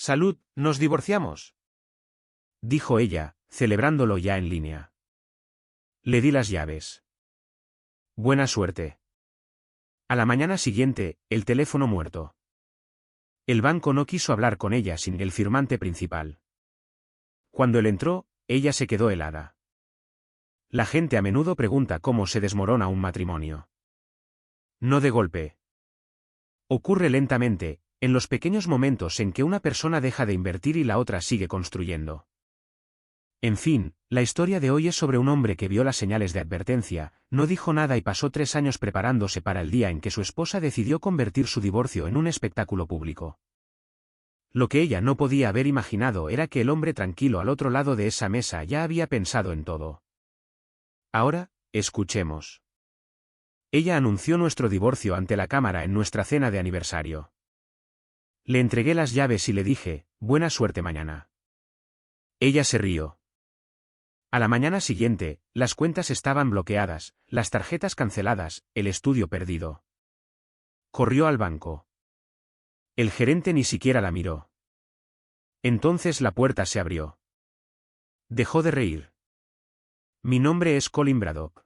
Salud, nos divorciamos, dijo ella, celebrándolo ya en línea. Le di las llaves. Buena suerte. A la mañana siguiente, el teléfono muerto. El banco no quiso hablar con ella sin el firmante principal. Cuando él entró, ella se quedó helada. La gente a menudo pregunta cómo se desmorona un matrimonio. No de golpe. Ocurre lentamente, en los pequeños momentos en que una persona deja de invertir y la otra sigue construyendo. En fin, la historia de hoy es sobre un hombre que vio las señales de advertencia, no dijo nada y pasó 3 años preparándose para el día en que su esposa decidió convertir su divorcio en un espectáculo público. Lo que ella no podía haber imaginado era que el hombre tranquilo al otro lado de esa mesa ya había pensado en todo. Ahora, escuchemos. Ella anunció nuestro divorcio ante la cámara en nuestra cena de aniversario. Le entregué las llaves y le dije, buena suerte mañana. Ella se rió. A la mañana siguiente, las cuentas estaban bloqueadas, las tarjetas canceladas, el estudio perdido. Corrió al banco. El gerente ni siquiera la miró. Entonces la puerta se abrió. Dejó de reír. Mi nombre es Colin Braddock.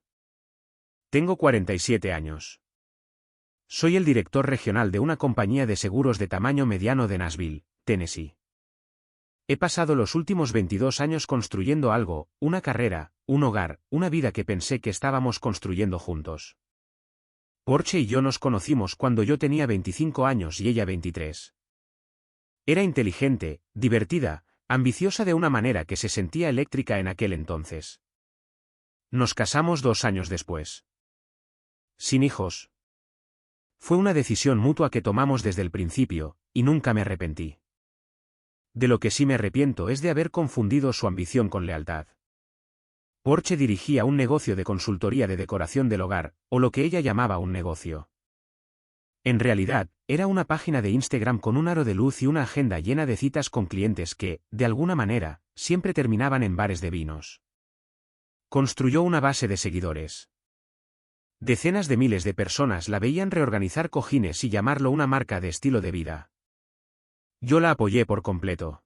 Tengo 47 años. Soy el director regional de una compañía de seguros de tamaño mediano de Nashville, Tennessee. He pasado los últimos 22 años construyendo algo, una carrera, un hogar, una vida que pensé que estábamos construyendo juntos. Porche y yo nos conocimos cuando yo tenía 25 años y ella 23. Era inteligente, divertida, ambiciosa de una manera que se sentía eléctrica en aquel entonces. Nos casamos 2 años después. Sin hijos. Fue una decisión mutua que tomamos desde el principio, y nunca me arrepentí. De lo que sí me arrepiento es de haber confundido su ambición con lealtad. Porche dirigía un negocio de consultoría de decoración del hogar, o lo que ella llamaba un negocio. En realidad, era una página de Instagram con un aro de luz y una agenda llena de citas con clientes que, de alguna manera, siempre terminaban en bares de vinos. Construyó una base de seguidores. Decenas de miles de personas la veían reorganizar cojines y llamarlo una marca de estilo de vida. Yo la apoyé por completo.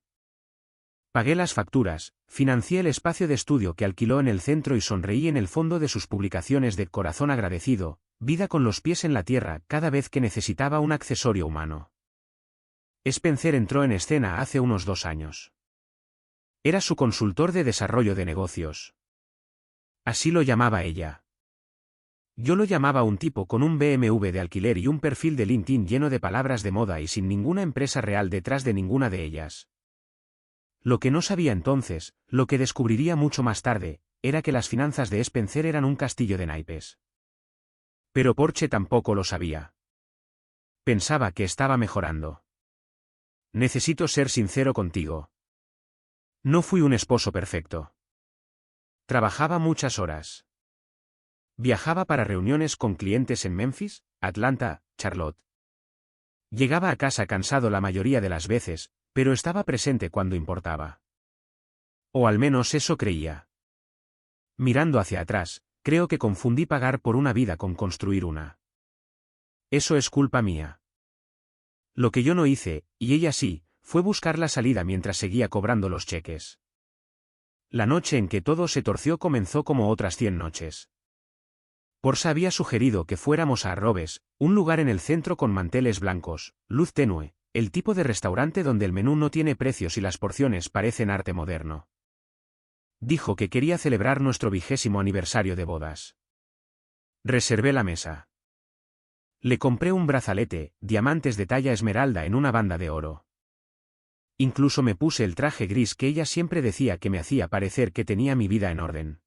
Pagué las facturas, financié el espacio de estudio que alquiló en el centro y sonreí en el fondo de sus publicaciones de corazón agradecido, vida con los pies en la tierra cada vez que necesitaba un accesorio humano. Spencer entró en escena hace unos 2 años. Era su consultor de desarrollo de negocios. Así lo llamaba ella. Yo lo llamaba un tipo con un BMW de alquiler y un perfil de LinkedIn lleno de palabras de moda y sin ninguna empresa real detrás de ninguna de ellas. Lo que no sabía entonces, lo que descubriría mucho más tarde, era que las finanzas de Spencer eran un castillo de naipes. Pero Porche tampoco lo sabía. Pensaba que estaba mejorando. Necesito ser sincero contigo. No fui un esposo perfecto. Trabajaba muchas horas. Viajaba para reuniones con clientes en Memphis, Atlanta, Charlotte. Llegaba a casa cansado la mayoría de las veces, pero estaba presente cuando importaba. O al menos eso creía. Mirando hacia atrás, creo que confundí pagar por una vida con construir una. Eso es culpa mía. Lo que yo no hice, y ella sí, fue buscar la salida mientras seguía cobrando los cheques. La noche en que todo se torció comenzó como otras 100 noches. Portia había sugerido que fuéramos a Arrobes, un lugar en el centro con manteles blancos, luz tenue, el tipo de restaurante donde el menú no tiene precios y las porciones parecen arte moderno. Dijo que quería celebrar nuestro 20º aniversario de bodas. Reservé la mesa. Le compré un brazalete, diamantes de talla esmeralda en una banda de oro. Incluso me puse el traje gris que ella siempre decía que me hacía parecer que tenía mi vida en orden.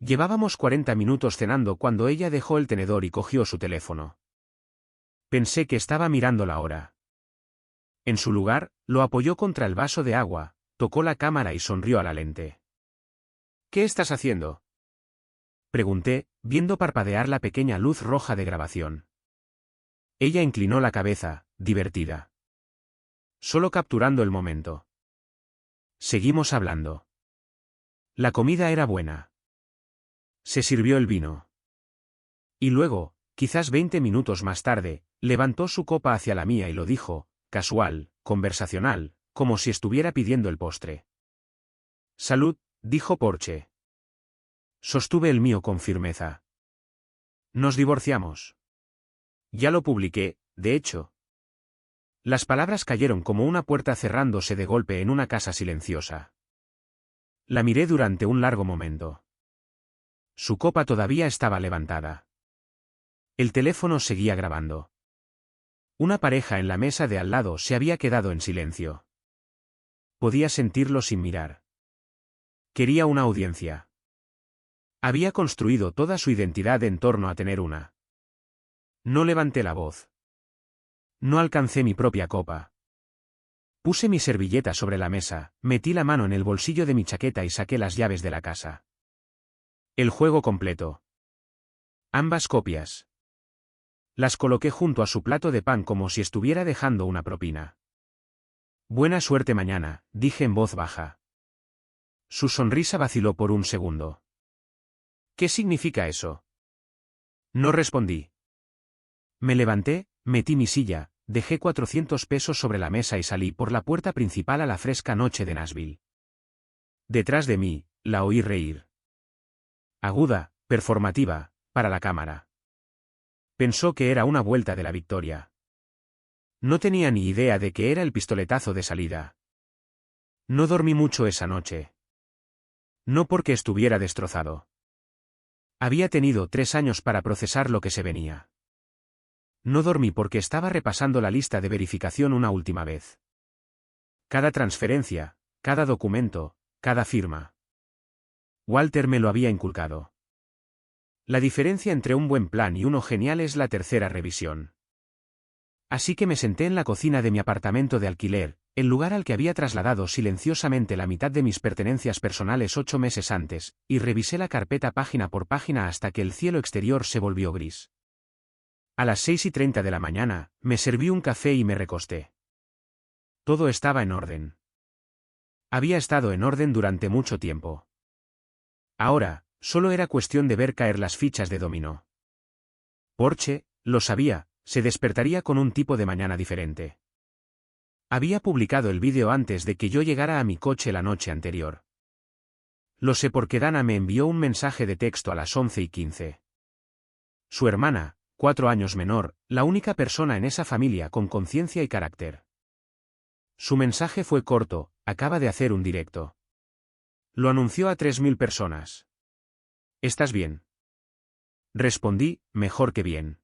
Llevábamos 40 minutos cenando cuando ella dejó el tenedor y cogió su teléfono. Pensé que estaba mirando la hora. En su lugar, lo apoyó contra el vaso de agua, tocó la cámara y sonrió a la lente. ¿Qué estás haciendo?, pregunté, viendo parpadear la pequeña luz roja de grabación. Ella inclinó la cabeza, divertida. Solo capturando el momento. Seguimos hablando. La comida era buena. Se sirvió el vino. Y luego, quizás 20 minutos más tarde, levantó su copa hacia la mía y lo dijo, casual, conversacional, como si estuviera pidiendo el postre. Salud, dijo Porche. Sostuve el mío con firmeza. Nos divorciamos. Ya lo publiqué, de hecho. Las palabras cayeron como una puerta cerrándose de golpe en una casa silenciosa. La miré durante un largo momento. Su copa todavía estaba levantada. El teléfono seguía grabando. Una pareja en la mesa de al lado se había quedado en silencio. Podía sentirlo sin mirar. Quería una audiencia. Había construido toda su identidad en torno a tener una. No levanté la voz. No alcancé mi propia copa. Puse mi servilleta sobre la mesa, metí la mano en el bolsillo de mi chaqueta y saqué las llaves de la casa. El juego completo. Ambas copias. Las coloqué junto a su plato de pan como si estuviera dejando una propina. Buena suerte mañana, dije en voz baja. Su sonrisa vaciló por un segundo. ¿Qué significa eso? No respondí. Me levanté, metí mi silla, dejé 400 pesos sobre la mesa y salí por la puerta principal a la fresca noche de Nashville. Detrás de mí, la oí reír. Aguda, performativa, para la cámara. Pensó que era una vuelta de la victoria. No tenía ni idea de que era el pistoletazo de salida. No dormí mucho esa noche. No porque estuviera destrozado. Había tenido 3 años para procesar lo que se venía. No dormí porque estaba repasando la lista de verificación una última vez. Cada transferencia, cada documento, cada firma. Walter me lo había inculcado. La diferencia entre un buen plan y uno genial es la tercera revisión. Así que me senté en la cocina de mi apartamento de alquiler, el lugar al que había trasladado silenciosamente la mitad de mis pertenencias personales 8 meses antes, y revisé la carpeta página por página hasta que el cielo exterior se volvió gris. A las 6:30 de la mañana, me serví un café y me recosté. Todo estaba en orden. Había estado en orden durante mucho tiempo. Ahora, solo era cuestión de ver caer las fichas de dominó. Porche, lo sabía, se despertaría con un tipo de mañana diferente. Había publicado el vídeo antes de que yo llegara a mi coche la noche anterior. Lo sé porque Dana me envió un mensaje de texto a las 11:15. Su hermana, 4 años menor, la única persona en esa familia con conciencia y carácter. Su mensaje fue corto: acaba de hacer un directo. Lo anunció a 3.000 personas. ¿Estás bien? Respondí, mejor que bien.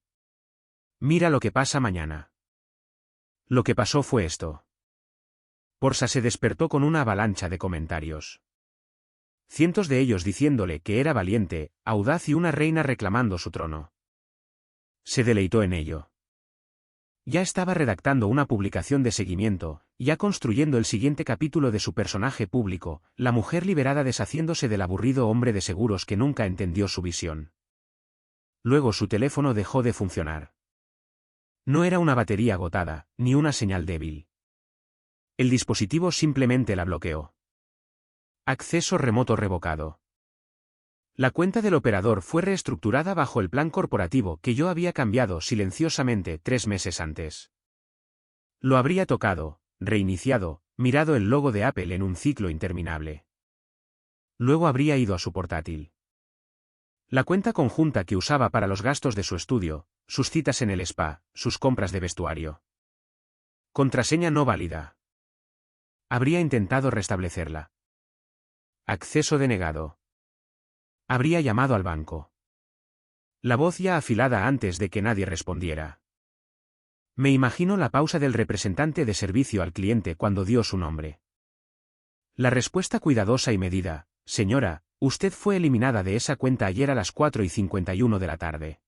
Mira lo que pasa mañana. Lo que pasó fue esto. Portia se despertó con una avalancha de comentarios. Cientos de ellos diciéndole que era valiente, audaz y una reina reclamando su trono. Se deleitó en ello. Ya estaba redactando una publicación de seguimiento, ya construyendo el siguiente capítulo de su personaje público, la mujer liberada deshaciéndose del aburrido hombre de seguros que nunca entendió su visión. Luego su teléfono dejó de funcionar. No era una batería agotada, ni una señal débil. El dispositivo simplemente la bloqueó. Acceso remoto revocado. La cuenta del operador fue reestructurada bajo el plan corporativo que yo había cambiado silenciosamente 3 meses antes. Lo habría tocado, reiniciado, mirado el logo de Apple en un ciclo interminable. Luego habría ido a su portátil. La cuenta conjunta que usaba para los gastos de su estudio, sus citas en el spa, sus compras de vestuario. Contraseña no válida. Habría intentado restablecerla. Acceso denegado. Habría llamado al banco. La voz ya afilada antes de que nadie respondiera. Me imagino la pausa del representante de servicio al cliente cuando dio su nombre. La respuesta cuidadosa y medida: señora, usted fue eliminada de esa cuenta ayer a las 4:51 de la tarde.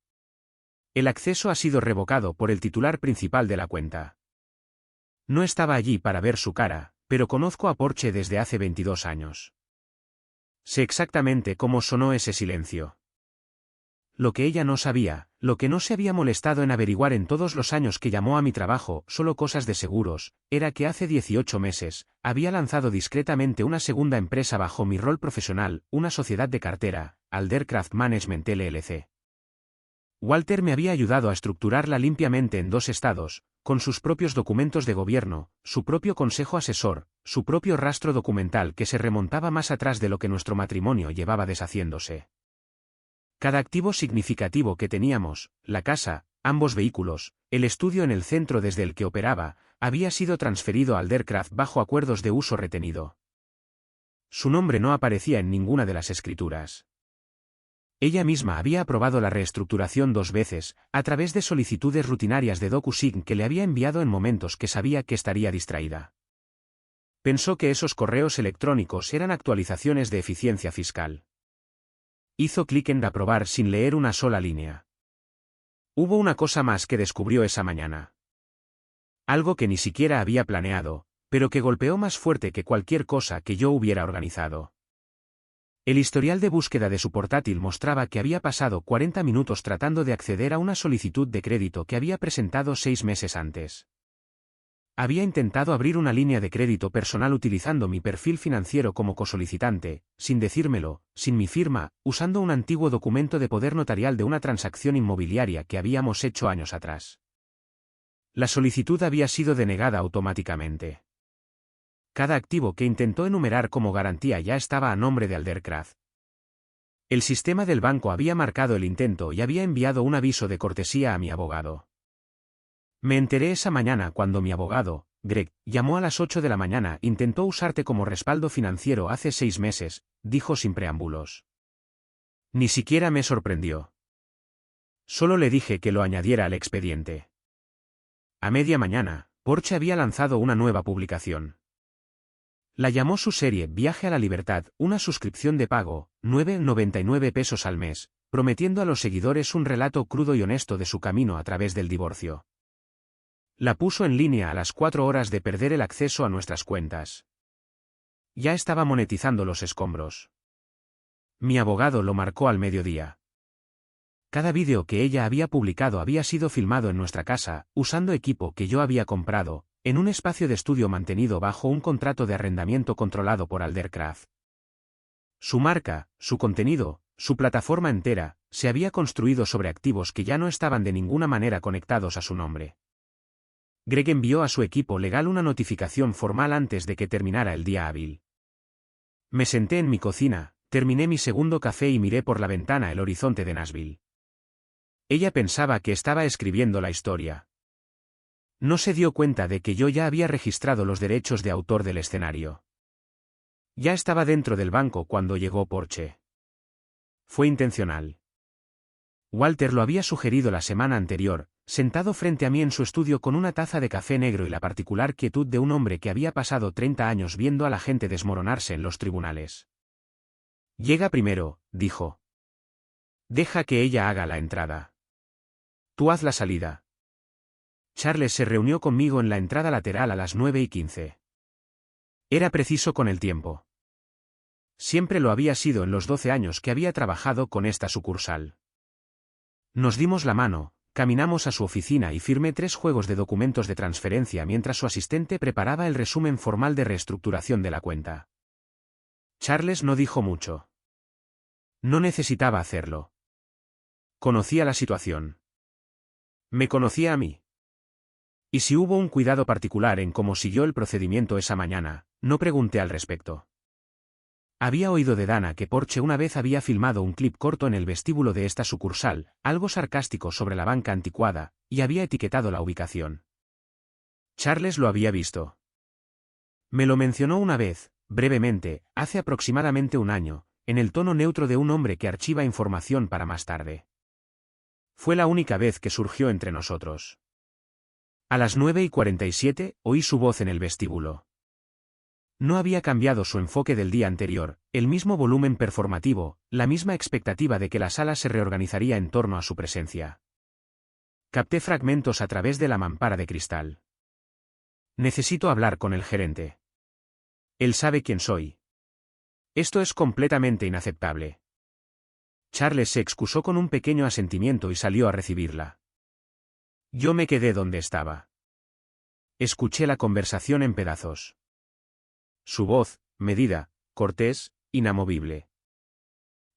El acceso ha sido revocado por el titular principal de la cuenta. No estaba allí para ver su cara, pero conozco a Porche desde hace 22 años. Sé exactamente cómo sonó ese silencio. Lo que ella no sabía, lo que no se había molestado en averiguar en todos los años que llamó a mi trabajo, solo cosas de seguros, era que hace 18 meses, había lanzado discretamente una segunda empresa bajo mi rol profesional, una sociedad de cartera, Aldercraft Management LLC. Walter me había ayudado a estructurarla limpiamente en 2 estados, con sus propios documentos de gobierno, su propio consejo asesor, su propio rastro documental que se remontaba más atrás de lo que nuestro matrimonio llevaba deshaciéndose. Cada activo significativo que teníamos, la casa, ambos vehículos, el estudio en el centro desde el que operaba, había sido transferido a Aldercraft bajo acuerdos de uso retenido. Su nombre no aparecía en ninguna de las escrituras. Ella misma había aprobado la reestructuración 2 veces, a través de solicitudes rutinarias de DocuSign que le había enviado en momentos que sabía que estaría distraída. Pensó que esos correos electrónicos eran actualizaciones de eficiencia fiscal. Hizo clic en aprobar sin leer una sola línea. Hubo una cosa más que descubrió esa mañana. Algo que ni siquiera había planeado, pero que golpeó más fuerte que cualquier cosa que yo hubiera organizado. El historial de búsqueda de su portátil mostraba que había pasado 40 minutos tratando de acceder a una solicitud de crédito que había presentado 6 meses antes. Había intentado abrir una línea de crédito personal utilizando mi perfil financiero como cosolicitante, sin decírmelo, sin mi firma, usando un antiguo documento de poder notarial de una transacción inmobiliaria que habíamos hecho años atrás. La solicitud había sido denegada automáticamente. Cada activo que intentó enumerar como garantía ya estaba a nombre de Aldercraft. El sistema del banco había marcado el intento y había enviado un aviso de cortesía a mi abogado. Me enteré esa mañana cuando mi abogado, Greg, llamó a las 8 de la mañana. Intentó usarte como respaldo financiero hace 6 meses, dijo sin preámbulos. Ni siquiera me sorprendió. Solo le dije que lo añadiera al expediente. A media mañana, Porsche había lanzado una nueva publicación. La llamó su serie Viaje a la Libertad, una suscripción de pago, 9,99 pesos al mes, prometiendo a los seguidores un relato crudo y honesto de su camino a través del divorcio. La puso en línea a las 4 horas de perder el acceso a nuestras cuentas. Ya estaba monetizando los escombros. Mi abogado lo marcó al mediodía. Cada vídeo que ella había publicado había sido filmado en nuestra casa, usando equipo que yo había comprado, en un espacio de estudio mantenido bajo un contrato de arrendamiento controlado por Aldercraft. Su marca, su contenido, su plataforma entera, se había construido sobre activos que ya no estaban de ninguna manera conectados a su nombre. Greg envió a su equipo legal una notificación formal antes de que terminara el día hábil. Me senté en mi cocina, terminé mi segundo café y miré por la ventana el horizonte de Nashville. Ella pensaba que estaba escribiendo la historia. No se dio cuenta de que yo ya había registrado los derechos de autor del escenario. Ya estaba dentro del banco cuando llegó Porsche. Fue intencional. Walter lo había sugerido la semana anterior, sentado frente a mí en su estudio con una taza de café negro y la particular quietud de un hombre que había pasado 30 años viendo a la gente desmoronarse en los tribunales. Llega primero, dijo. Deja que ella haga la entrada. Tú haz la salida. Charles se reunió conmigo en la entrada lateral a las 9:15. Era preciso con el tiempo. Siempre lo había sido en los 12 años que había trabajado con esta sucursal. Nos dimos la mano, caminamos a su oficina y firmé 3 juegos de documentos de transferencia mientras su asistente preparaba el resumen formal de reestructuración de la cuenta. Charles no dijo mucho. No necesitaba hacerlo. Conocía la situación. Me conocía a mí. Y si hubo un cuidado particular en cómo siguió el procedimiento esa mañana, no pregunté al respecto. Había oído de Dana que Porsche una vez había filmado un clip corto en el vestíbulo de esta sucursal, algo sarcástico sobre la banca anticuada, y había etiquetado la ubicación. Charles lo había visto. Me lo mencionó una vez, brevemente, hace aproximadamente un año, en el tono neutro de un hombre que archiva información para más tarde. Fue la única vez que surgió entre nosotros. A las 9:47, oí su voz en el vestíbulo. No había cambiado su enfoque del día anterior, el mismo volumen performativo, la misma expectativa de que la sala se reorganizaría en torno a su presencia. Capté fragmentos a través de la mampara de cristal. Necesito hablar con el gerente. Él sabe quién soy. Esto es completamente inaceptable. Charles se excusó con un pequeño asentimiento y salió a recibirla. Yo me quedé donde estaba. Escuché la conversación en pedazos. Su voz, medida, cortés, inamovible.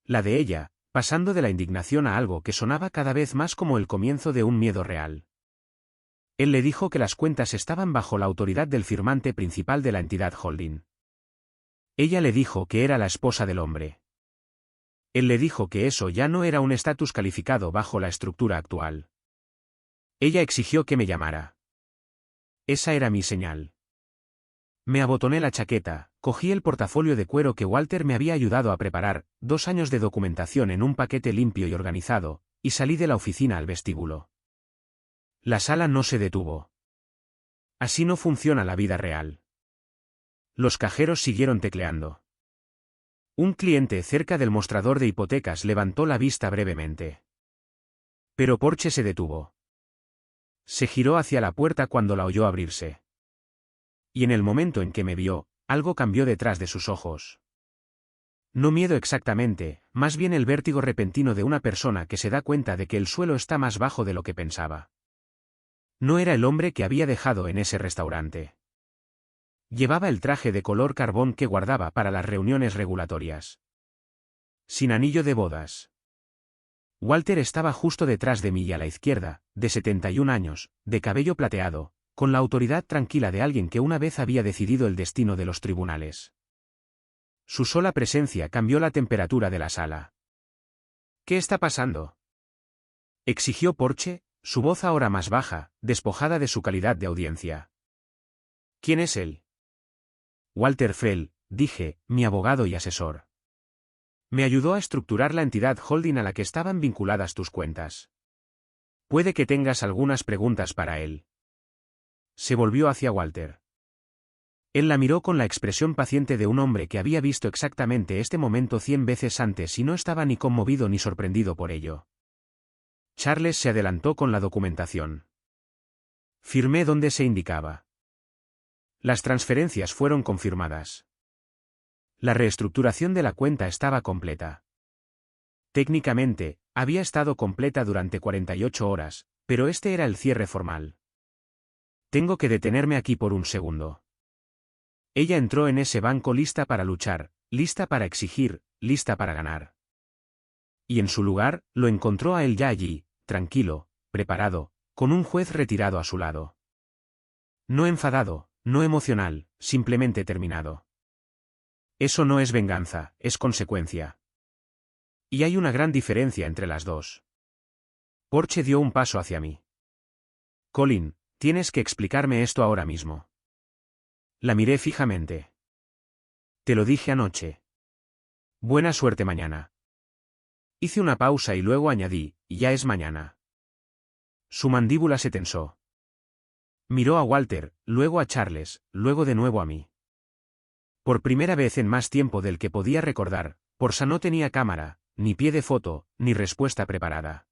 La de ella, pasando de la indignación a algo que sonaba cada vez más como el comienzo de un miedo real. Él le dijo que las cuentas estaban bajo la autoridad del firmante principal de la entidad holding. Ella le dijo que era la esposa del hombre. Él le dijo que eso ya no era un estatus calificado bajo la estructura actual. Ella exigió que me llamara. Esa era mi señal. Me abotoné la chaqueta, cogí el portafolio de cuero que Walter me había ayudado a preparar, 2 años de documentación en un paquete limpio y organizado, y salí de la oficina al vestíbulo. La sala no se detuvo. Así no funciona la vida real. Los cajeros siguieron tecleando. Un cliente cerca del mostrador de hipotecas levantó la vista brevemente. Pero Porche se detuvo. Se giró hacia la puerta cuando la oyó abrirse. Y en el momento en que me vio, algo cambió detrás de sus ojos. No miedo exactamente, más bien el vértigo repentino de una persona que se da cuenta de que el suelo está más bajo de lo que pensaba. No era el hombre que había dejado en ese restaurante. Llevaba el traje de color carbón que guardaba para las reuniones regulatorias. Sin anillo de bodas. Walter estaba justo detrás de mí y a la izquierda, de 71 años, de cabello plateado, con la autoridad tranquila de alguien que una vez había decidido el destino de los tribunales. Su sola presencia cambió la temperatura de la sala. ¿Qué está pasando?, exigió Porche, su voz ahora más baja, despojada de su calidad de audiencia. ¿Quién es él? Walter Fell, dije, mi abogado y asesor. Me ayudó a estructurar la entidad holding a la que estaban vinculadas tus cuentas. Puede que tengas algunas preguntas para él. Se volvió hacia Walter. Él la miró con la expresión paciente de un hombre que había visto exactamente este momento 100 veces antes y no estaba ni conmovido ni sorprendido por ello. Charles se adelantó con la documentación. Firmé donde se indicaba. Las transferencias fueron confirmadas. La reestructuración de la cuenta estaba completa. Técnicamente, había estado completa durante 48 horas, pero este era el cierre formal. Tengo que detenerme aquí por un segundo. Ella entró en ese banco lista para luchar, lista para exigir, lista para ganar. Y en su lugar, lo encontró a él ya allí, tranquilo, preparado, con un juez retirado a su lado. No enfadado, no emocional, simplemente terminado. Eso no es venganza, es consecuencia. Y hay una gran diferencia entre las dos. Porche dio un paso hacia mí. Colin, tienes que explicarme esto ahora mismo. La miré fijamente. Te lo dije anoche. Buena suerte mañana. Hice una pausa y luego añadí, ya es mañana. Su mandíbula se tensó. Miró a Walter, luego a Charles, luego de nuevo a mí. Por primera vez en más tiempo del que podía recordar, Porsa no tenía cámara, ni pie de foto, ni respuesta preparada.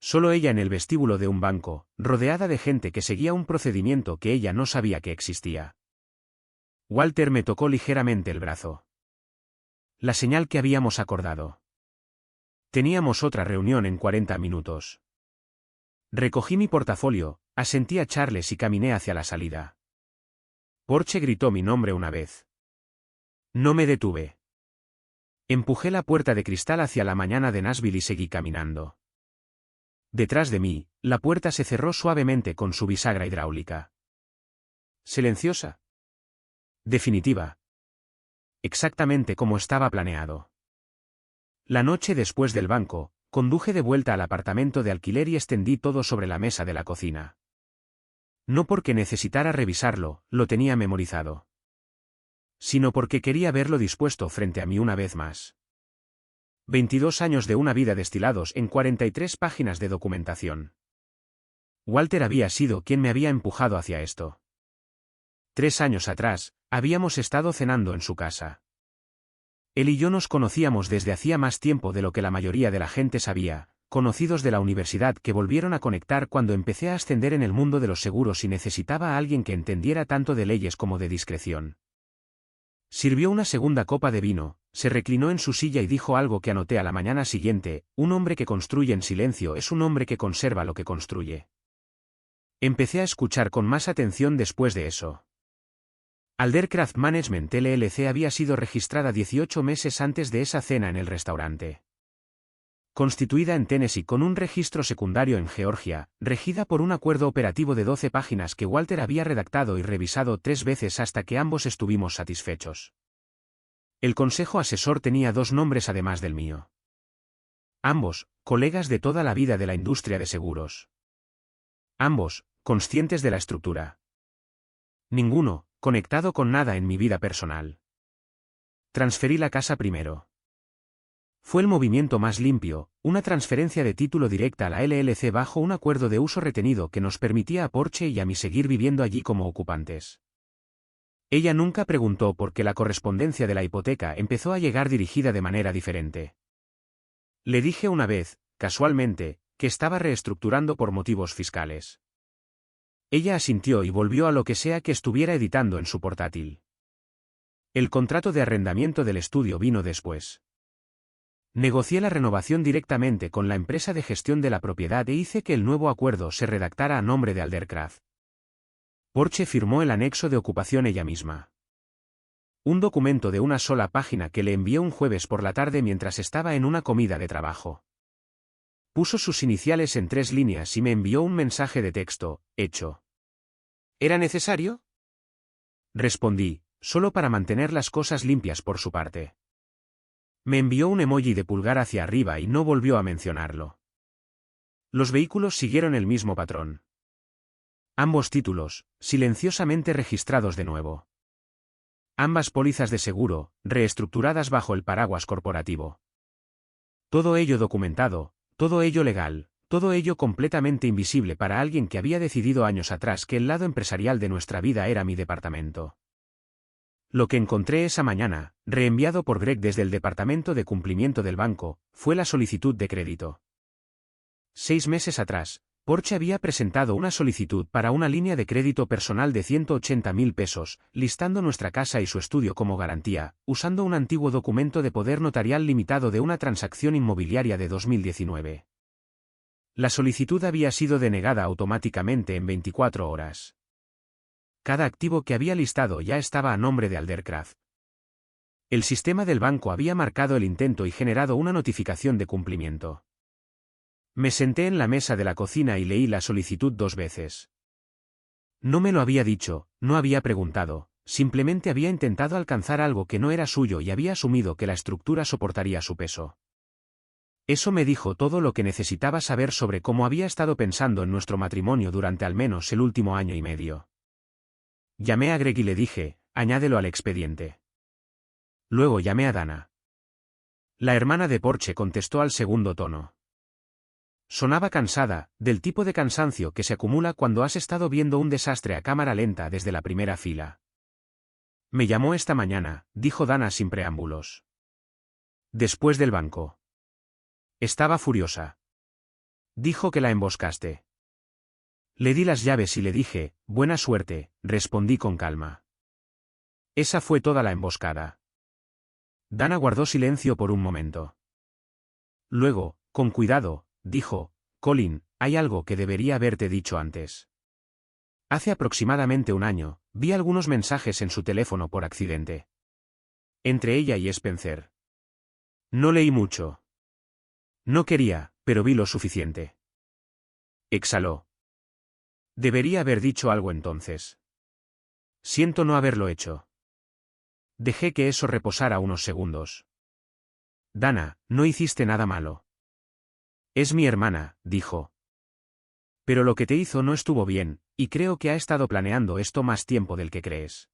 Solo ella en el vestíbulo de un banco, rodeada de gente que seguía un procedimiento que ella no sabía que existía. Walter me tocó ligeramente el brazo. La señal que habíamos acordado. Teníamos otra reunión en 40 minutos. Recogí mi portafolio, asentí a Charles y caminé hacia la salida. Porche gritó mi nombre una vez. No me detuve. Empujé la puerta de cristal hacia la mañana de Nashville y seguí caminando. Detrás de mí, la puerta se cerró suavemente con su bisagra hidráulica. Silenciosa. Definitiva. Exactamente como estaba planeado. La noche después del banco, conduje de vuelta al apartamento de alquiler y extendí todo sobre la mesa de la cocina. No porque necesitara revisarlo, lo tenía memorizado. Sino porque quería verlo dispuesto frente a mí una vez más. 22 años de una vida destilados en 43 páginas de documentación. Walter había sido quien me había empujado hacia esto. 3 años atrás, habíamos estado cenando en su casa. Él y yo nos conocíamos desde hacía más tiempo de lo que la mayoría de la gente sabía, conocidos de la universidad que volvieron a conectar cuando empecé a ascender en el mundo de los seguros y necesitaba a alguien que entendiera tanto de leyes como de discreción. Sirvió una segunda copa de vino, se reclinó en su silla y dijo algo que anoté a la mañana siguiente: un hombre que construye en silencio es un hombre que conserva lo que construye. Empecé a escuchar con más atención después de eso. Aldercraft Management LLC había sido registrada 18 meses antes de esa cena en el restaurante. constituida en Tennessee con un registro secundario en Georgia, regida por un acuerdo operativo de 12 páginas que Walter había redactado y revisado 3 veces hasta que ambos estuvimos satisfechos. El consejo asesor tenía 2 nombres además del mío. Ambos, colegas de toda la vida de la industria de seguros. Ambos, conscientes de la estructura. Ninguno, conectado con nada en mi vida personal. Transferí la casa primero. Fue el movimiento más limpio, una transferencia de título directa a la LLC bajo un acuerdo de uso retenido que nos permitía a Porsche y a mí seguir viviendo allí como ocupantes. Ella nunca preguntó por qué la correspondencia de la hipoteca empezó a llegar dirigida de manera diferente. Le dije una vez, casualmente, que estaba reestructurando por motivos fiscales. Ella asintió y volvió a lo que sea que estuviera editando en su portátil. El contrato de arrendamiento del estudio vino después. Negocié la renovación directamente con la empresa de gestión de la propiedad e hice que el nuevo acuerdo se redactara a nombre de Aldercraft. Porsche firmó el anexo de ocupación ella misma. Un documento de una sola página que le envió un jueves por la tarde mientras estaba en una comida de trabajo. Puso sus iniciales en 3 líneas y me envió un mensaje de texto, hecho. ¿Era necesario? Respondí, solo para mantener las cosas limpias por su parte. Me envió un emoji de pulgar hacia arriba y no volvió a mencionarlo. Los vehículos siguieron el mismo patrón. Ambos títulos, silenciosamente registrados de nuevo. Ambas pólizas de seguro, reestructuradas bajo el paraguas corporativo. Todo ello documentado, todo ello legal, todo ello completamente invisible para alguien que había decidido años atrás que el lado empresarial de nuestra vida era mi departamento. Lo que encontré esa mañana, reenviado por Greg desde el departamento de cumplimiento del banco, fue la solicitud de crédito. 6 meses atrás, Porsche había presentado una solicitud para una línea de crédito personal de 180.000 pesos, listando nuestra casa y su estudio como garantía, usando un antiguo documento de poder notarial limitado de una transacción inmobiliaria de 2019. La solicitud había sido denegada automáticamente en 24 horas. Cada activo que había listado ya estaba a nombre de Aldercraft. El sistema del banco había marcado el intento y generado una notificación de cumplimiento. Me senté en la mesa de la cocina y leí la solicitud 2 veces. No me lo había dicho, no había preguntado, simplemente había intentado alcanzar algo que no era suyo y había asumido que la estructura soportaría su peso. Eso me dijo todo lo que necesitaba saber sobre cómo había estado pensando en nuestro matrimonio durante al menos el último año y medio. Llamé a Greg y le dije, añádelo al expediente. Luego llamé a Dana. La hermana de Porsche contestó al segundo tono. Sonaba cansada, del tipo de cansancio que se acumula cuando has estado viendo un desastre a cámara lenta desde la primera fila. Me llamó esta mañana, dijo Dana sin preámbulos. Después del banco. Estaba furiosa. Dijo que la emboscaste. Le di las llaves y le dije, buena suerte, respondí con calma. Esa fue toda la emboscada. Dana guardó silencio por un momento. Luego, con cuidado, dijo, Colin, hay algo que debería haberte dicho antes. Hace aproximadamente un año, vi algunos mensajes en su teléfono por accidente. Entre ella y Spencer. No leí mucho. No quería, pero vi lo suficiente. Exhaló. Debería haber dicho algo entonces. Siento no haberlo hecho. Dejé que eso reposara unos segundos. Dana, no hiciste nada malo. Es mi hermana, dijo. Pero lo que te hizo no estuvo bien, y creo que ha estado planeando esto más tiempo del que crees.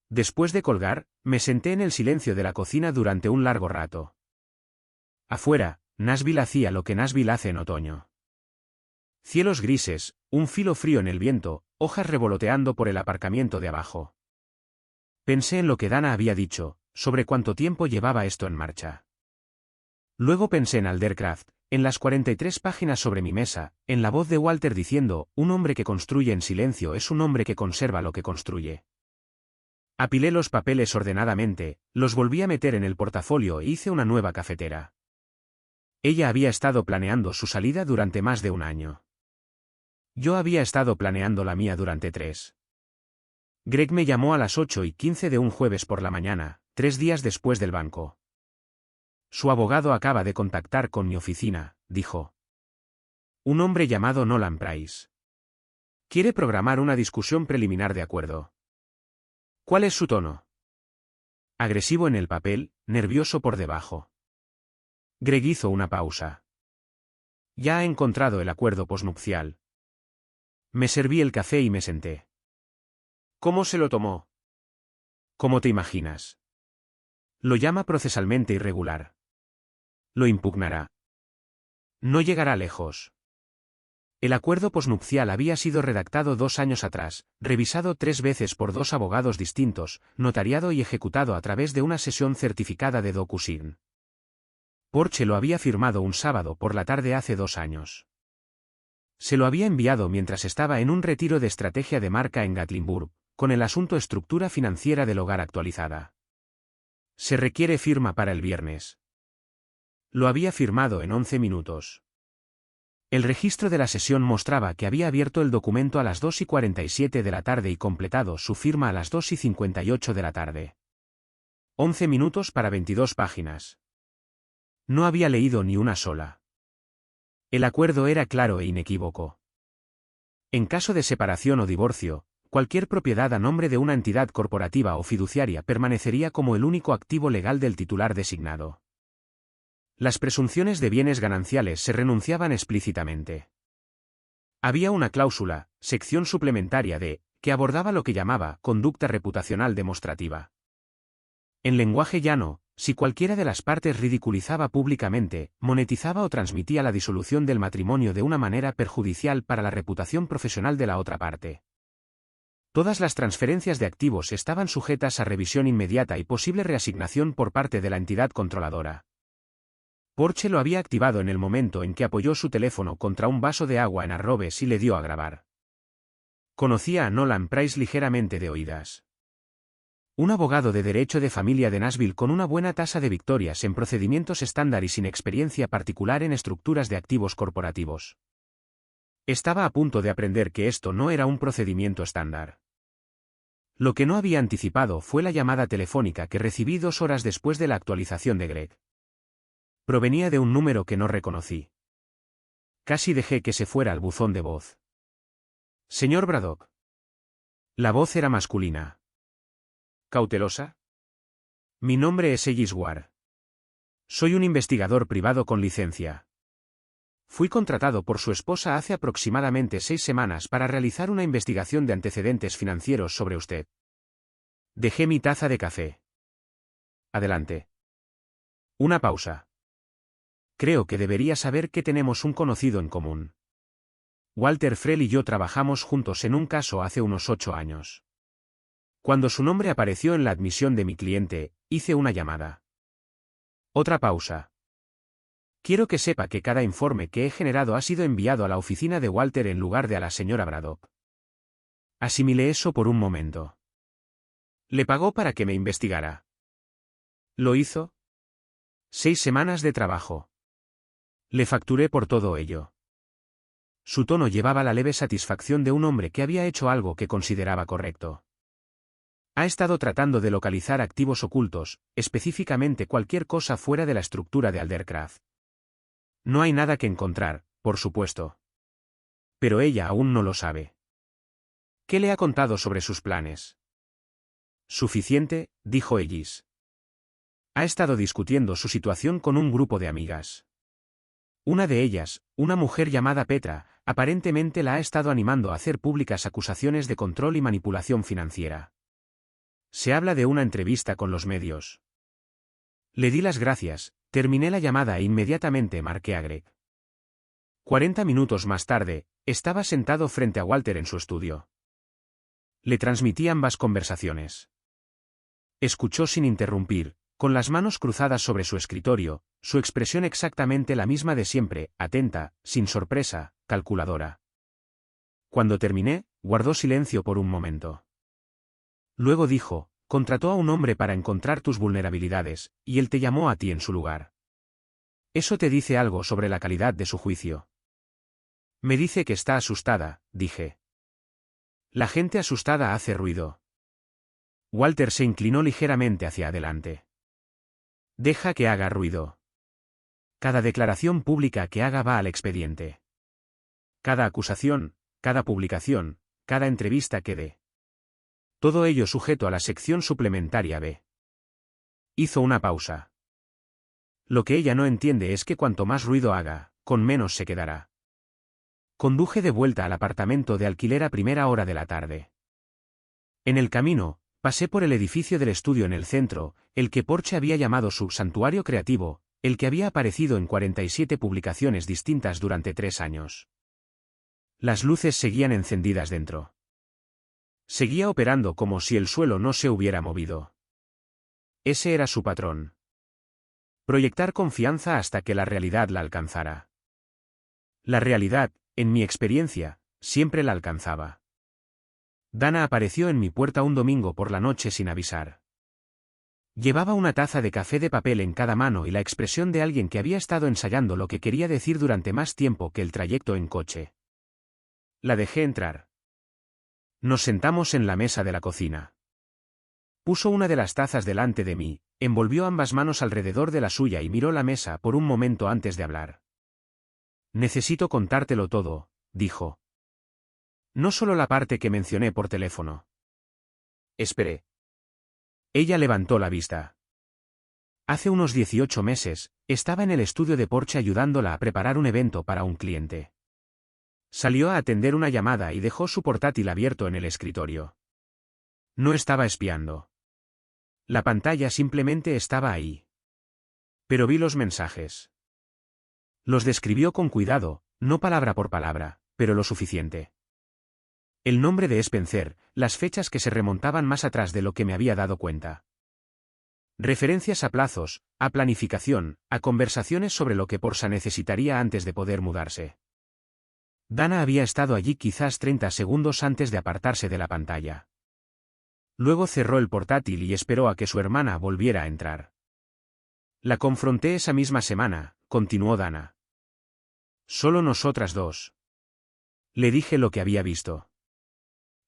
Después de colgar, me senté en el silencio de la cocina durante un largo rato. Afuera, Nashville hacía lo que Nashville hace en otoño. Cielos grises, un filo frío en el viento, hojas revoloteando por el aparcamiento de abajo. Pensé en lo que Dana había dicho, sobre cuánto tiempo llevaba esto en marcha. Luego pensé en Aldercraft, en las 43 páginas sobre mi mesa, en la voz de Walter diciendo, un hombre que construye en silencio es un hombre que conserva lo que construye. Apilé los papeles ordenadamente, los volví a meter en el portafolio e hice una nueva cafetera. Ella había estado planeando su salida durante más de un año. Yo había estado planeando la mía durante 3. Greg me llamó a las 8:15 de un jueves por la mañana, 3 días después del banco. Su abogado acaba de contactar con mi oficina, dijo. Un hombre llamado Nolan Price. Quiere programar una discusión preliminar de acuerdo. ¿Cuál es su tono? Agresivo en el papel, nervioso por debajo. Greg hizo una pausa. Ya ha encontrado el acuerdo posnupcial. Me serví el café y me senté. ¿Cómo se lo tomó? ¿Cómo te imaginas? Lo llama procesalmente irregular. Lo impugnará. No llegará lejos. El acuerdo posnupcial había sido redactado 2 años atrás, revisado 3 veces por 2 abogados distintos, notariado y ejecutado a través de una sesión certificada de DocuSign. Porsche lo había firmado un sábado por la tarde hace 2 años. Se lo había enviado mientras estaba en un retiro de estrategia de marca en Gatlinburg, con el asunto estructura financiera del hogar actualizada. Se requiere firma para el viernes. Lo había firmado en 11 minutos. El registro de la sesión mostraba que había abierto el documento a las 2:47 de la tarde y completado su firma a las 2:58 de la tarde. 11 minutos para 22 páginas. No había leído ni una sola. El acuerdo era claro e inequívoco. En caso de separación o divorcio, cualquier propiedad a nombre de una entidad corporativa o fiduciaria permanecería como el único activo legal del titular designado. Las presunciones de bienes gananciales se renunciaban explícitamente. Había una cláusula, sección suplementaria de, que abordaba lo que llamaba conducta reputacional demostrativa. En lenguaje llano, si cualquiera de las partes ridiculizaba públicamente, monetizaba o transmitía la disolución del matrimonio de una manera perjudicial para la reputación profesional de la otra parte. Todas las transferencias de activos estaban sujetas a revisión inmediata y posible reasignación por parte de la entidad controladora. Porsche lo había activado en el momento en que apoyó su teléfono contra un vaso de agua en Arrobes y le dio a grabar. Conocía a Nolan Price ligeramente de oídas. Un abogado de derecho de familia de Nashville con una buena tasa de victorias en procedimientos estándar y sin experiencia particular en estructuras de activos corporativos. Estaba a punto de aprender que esto no era un procedimiento estándar. Lo que no había anticipado fue la llamada telefónica que recibí 2 horas después de la actualización de Greg. Provenía de un número que no reconocí. Casi dejé que se fuera al buzón de voz. Señor Braddock. La voz era masculina. ¿Cautelosa? Mi nombre es Ellis Ward. Soy un investigador privado con licencia. Fui contratado por su esposa hace aproximadamente 6 semanas para realizar una investigación de antecedentes financieros sobre usted. Dejé mi taza de café. Adelante. Una pausa. Creo que debería saber que tenemos un conocido en común. Walter Frell y yo trabajamos juntos en un caso hace unos 8 años. Cuando su nombre apareció en la admisión de mi cliente, hice una llamada. Otra pausa. Quiero que sepa que cada informe que he generado ha sido enviado a la oficina de Walter en lugar de a la señora Braddock. Asimilé eso por un momento. ¿Le pagó para que me investigara? ¿Lo hizo? 6 semanas de trabajo. Le facturé por todo ello. Su tono llevaba la leve satisfacción de un hombre que había hecho algo que consideraba correcto. Ha estado tratando de localizar activos ocultos, específicamente cualquier cosa fuera de la estructura de Aldercraft. No hay nada que encontrar, por supuesto. Pero ella aún no lo sabe. ¿Qué le ha contado sobre sus planes? Suficiente, dijo Ellis. Ha estado discutiendo su situación con un grupo de amigas. Una de ellas, una mujer llamada Petra, aparentemente la ha estado animando a hacer públicas acusaciones de control y manipulación financiera. Se habla de una entrevista con los medios. Le di las gracias, terminé la llamada e inmediatamente marqué a Greg. 40 minutos más tarde, estaba sentado frente a Walter en su estudio. Le transmití ambas conversaciones. Escuchó sin interrumpir, con las manos cruzadas sobre su escritorio, su expresión exactamente la misma de siempre, atenta, sin sorpresa, calculadora. Cuando terminé, guardó silencio por un momento. Luego dijo, contrató a un hombre para encontrar tus vulnerabilidades, y él te llamó a ti en su lugar. Eso te dice algo sobre la calidad de su juicio. Me dice que está asustada, dije. La gente asustada hace ruido. Walter se inclinó ligeramente hacia adelante. Deja que haga ruido. Cada declaración pública que haga va al expediente. Cada acusación, cada publicación, cada entrevista que dé. Todo ello sujeto a la sección suplementaria B. Hizo una pausa. Lo que ella no entiende es que cuanto más ruido haga, con menos se quedará. Conduje de vuelta al apartamento de alquiler a primera hora de la tarde. En el camino, pasé por el edificio del estudio en el centro, el que Porsche había llamado su santuario creativo, el que había aparecido en 47 publicaciones distintas durante 3 años. Las luces seguían encendidas dentro. Seguía operando como si el suelo no se hubiera movido. Ese era su patrón. Proyectar confianza hasta que la realidad la alcanzara. La realidad, en mi experiencia, siempre la alcanzaba. Dana apareció en mi puerta un domingo por la noche sin avisar. Llevaba una taza de café de papel en cada mano y la expresión de alguien que había estado ensayando lo que quería decir durante más tiempo que el trayecto en coche. La dejé entrar. Nos sentamos en la mesa de la cocina. Puso una de las tazas delante de mí, envolvió ambas manos alrededor de la suya y miró la mesa por un momento antes de hablar. Necesito contártelo todo, dijo. No solo la parte que mencioné por teléfono. Esperé. Ella levantó la vista. Hace unos 18 meses, estaba en el estudio de Porsche ayudándola a preparar un evento para un cliente. Salió a atender una llamada y dejó su portátil abierto en el escritorio. No estaba espiando. La pantalla simplemente estaba ahí. Pero vi los mensajes. Los describió con cuidado, no palabra por palabra, pero lo suficiente. El nombre de Spencer, las fechas que se remontaban más atrás de lo que me había dado cuenta. Referencias a plazos, a planificación, a conversaciones sobre lo que Porsche necesitaría antes de poder mudarse. Dana había estado allí quizás 30 segundos antes de apartarse de la pantalla. Luego cerró el portátil y esperó a que su hermana volviera a entrar. La confronté esa misma semana, continuó Dana. Solo nosotras dos. Le dije lo que había visto.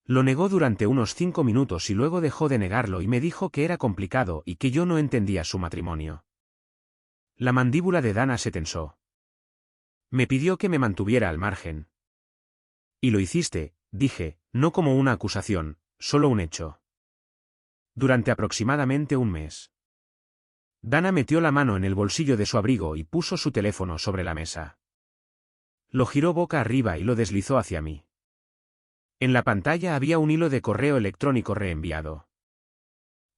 Lo negó durante unos 5 minutos y luego dejó de negarlo y me dijo que era complicado y que yo no entendía su matrimonio. La mandíbula de Dana se tensó. Me pidió que me mantuviera al margen. Y lo hiciste, dije, no como una acusación, solo un hecho. Durante aproximadamente un mes. Dana metió la mano en el bolsillo de su abrigo y puso su teléfono sobre la mesa. Lo giró boca arriba y lo deslizó hacia mí. En la pantalla había un hilo de correo electrónico reenviado.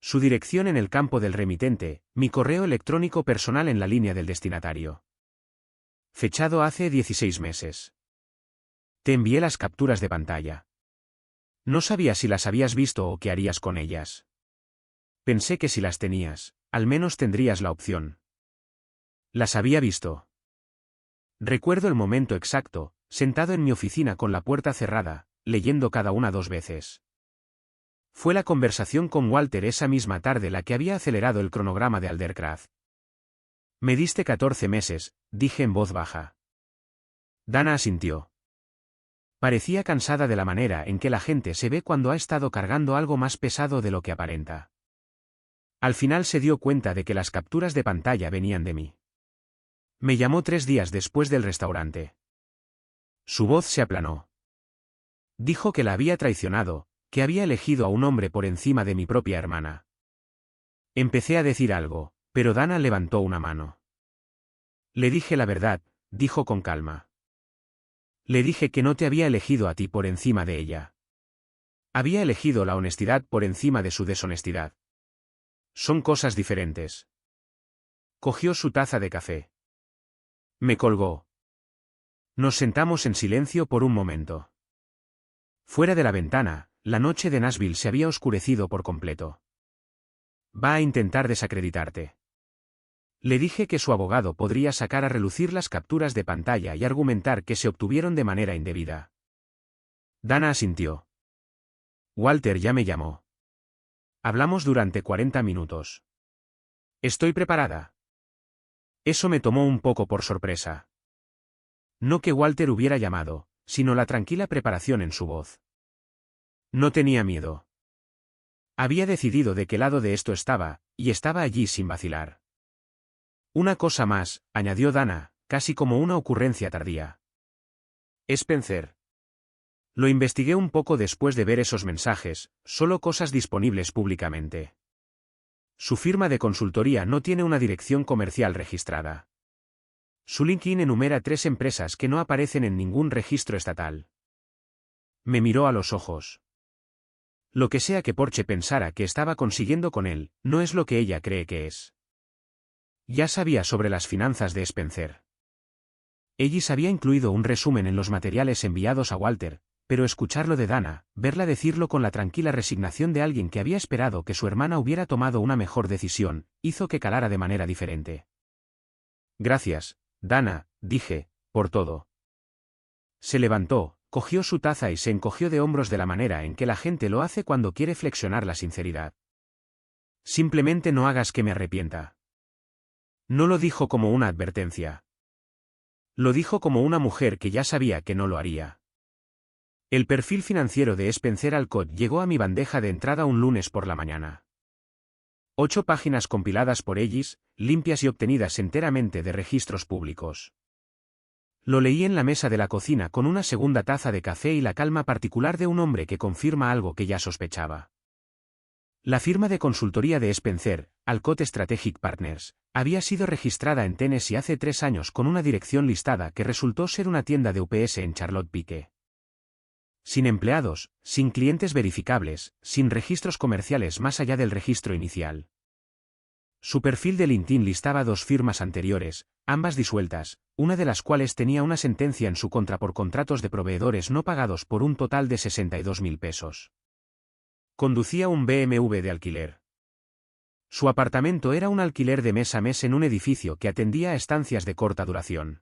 Su dirección en el campo del remitente, mi correo electrónico personal en la línea del destinatario. Fechado hace 16 meses. Te envié las capturas de pantalla. No sabía si las habías visto o qué harías con ellas. Pensé que si las tenías, al menos tendrías la opción. Las había visto. Recuerdo el momento exacto, sentado en mi oficina con la puerta cerrada, leyendo cada una 2 veces. Fue la conversación con Walter esa misma tarde la que había acelerado el cronograma de Aldercraft. Me diste 14 meses, dije en voz baja. Dana asintió. Parecía cansada de la manera en que la gente se ve cuando ha estado cargando algo más pesado de lo que aparenta. Al final se dio cuenta de que las capturas de pantalla venían de mí. Me llamó 3 días después del restaurante. Su voz se aplanó. Dijo que la había traicionado, que había elegido a un hombre por encima de mi propia hermana. Empecé a decir algo, pero Dana levantó una mano. Le dije la verdad, dijo con calma. Le dije que no te había elegido a ti por encima de ella. Había elegido la honestidad por encima de su deshonestidad. Son cosas diferentes. Cogió su taza de café. Me colgó. Nos sentamos en silencio por un momento. Fuera de la ventana, la noche de Nashville se había oscurecido por completo. Va a intentar desacreditarte. Le dije que su abogado podría sacar a relucir las capturas de pantalla y argumentar que se obtuvieron de manera indebida. Dana asintió. Walter ya me llamó. Hablamos durante 40 minutos. Estoy preparada. Eso me tomó un poco por sorpresa. No que Walter hubiera llamado, sino la tranquila preparación en su voz. No tenía miedo. Había decidido de qué lado de esto estaba, y estaba allí sin vacilar. Una cosa más, añadió Dana, casi como una ocurrencia tardía. Spencer. Lo investigué un poco después de ver esos mensajes, solo cosas disponibles públicamente. Su firma de consultoría no tiene una dirección comercial registrada. Su LinkedIn enumera 3 empresas que no aparecen en ningún registro estatal. Me miró a los ojos. Lo que sea que Porche pensara que estaba consiguiendo con él, no es lo que ella cree que es. Ya sabía sobre las finanzas de Spencer. Ellis había incluido un resumen en los materiales enviados a Walter, pero escucharlo de Dana, verla decirlo con la tranquila resignación de alguien que había esperado que su hermana hubiera tomado una mejor decisión, hizo que calara de manera diferente. Gracias, Dana, dije, por todo. Se levantó, cogió su taza y se encogió de hombros de la manera en que la gente lo hace cuando quiere flexionar la sinceridad. Simplemente no hagas que me arrepienta. No lo dijo como una advertencia. Lo dijo como una mujer que ya sabía que no lo haría. El perfil financiero de Spencer Alcott llegó a mi bandeja de entrada un lunes por la mañana. 8 páginas compiladas por Ellis, limpias y obtenidas enteramente de registros públicos. Lo leí en la mesa de la cocina con una segunda taza de café y la calma particular de un hombre que confirma algo que ya sospechaba. La firma de consultoría de Spencer, Alcott Strategic Partners, había sido registrada en Tennessee hace 3 años con una dirección listada que resultó ser una tienda de UPS en Charlotte Pique. Sin empleados, sin clientes verificables, sin registros comerciales más allá del registro inicial. Su perfil de LinkedIn listaba 2 firmas anteriores, ambas disueltas, una de las cuales tenía una sentencia en su contra por contratos de proveedores no pagados por un total de $62,000. Conducía un BMW de alquiler. Su apartamento era un alquiler de mes a mes en un edificio que atendía a estancias de corta duración.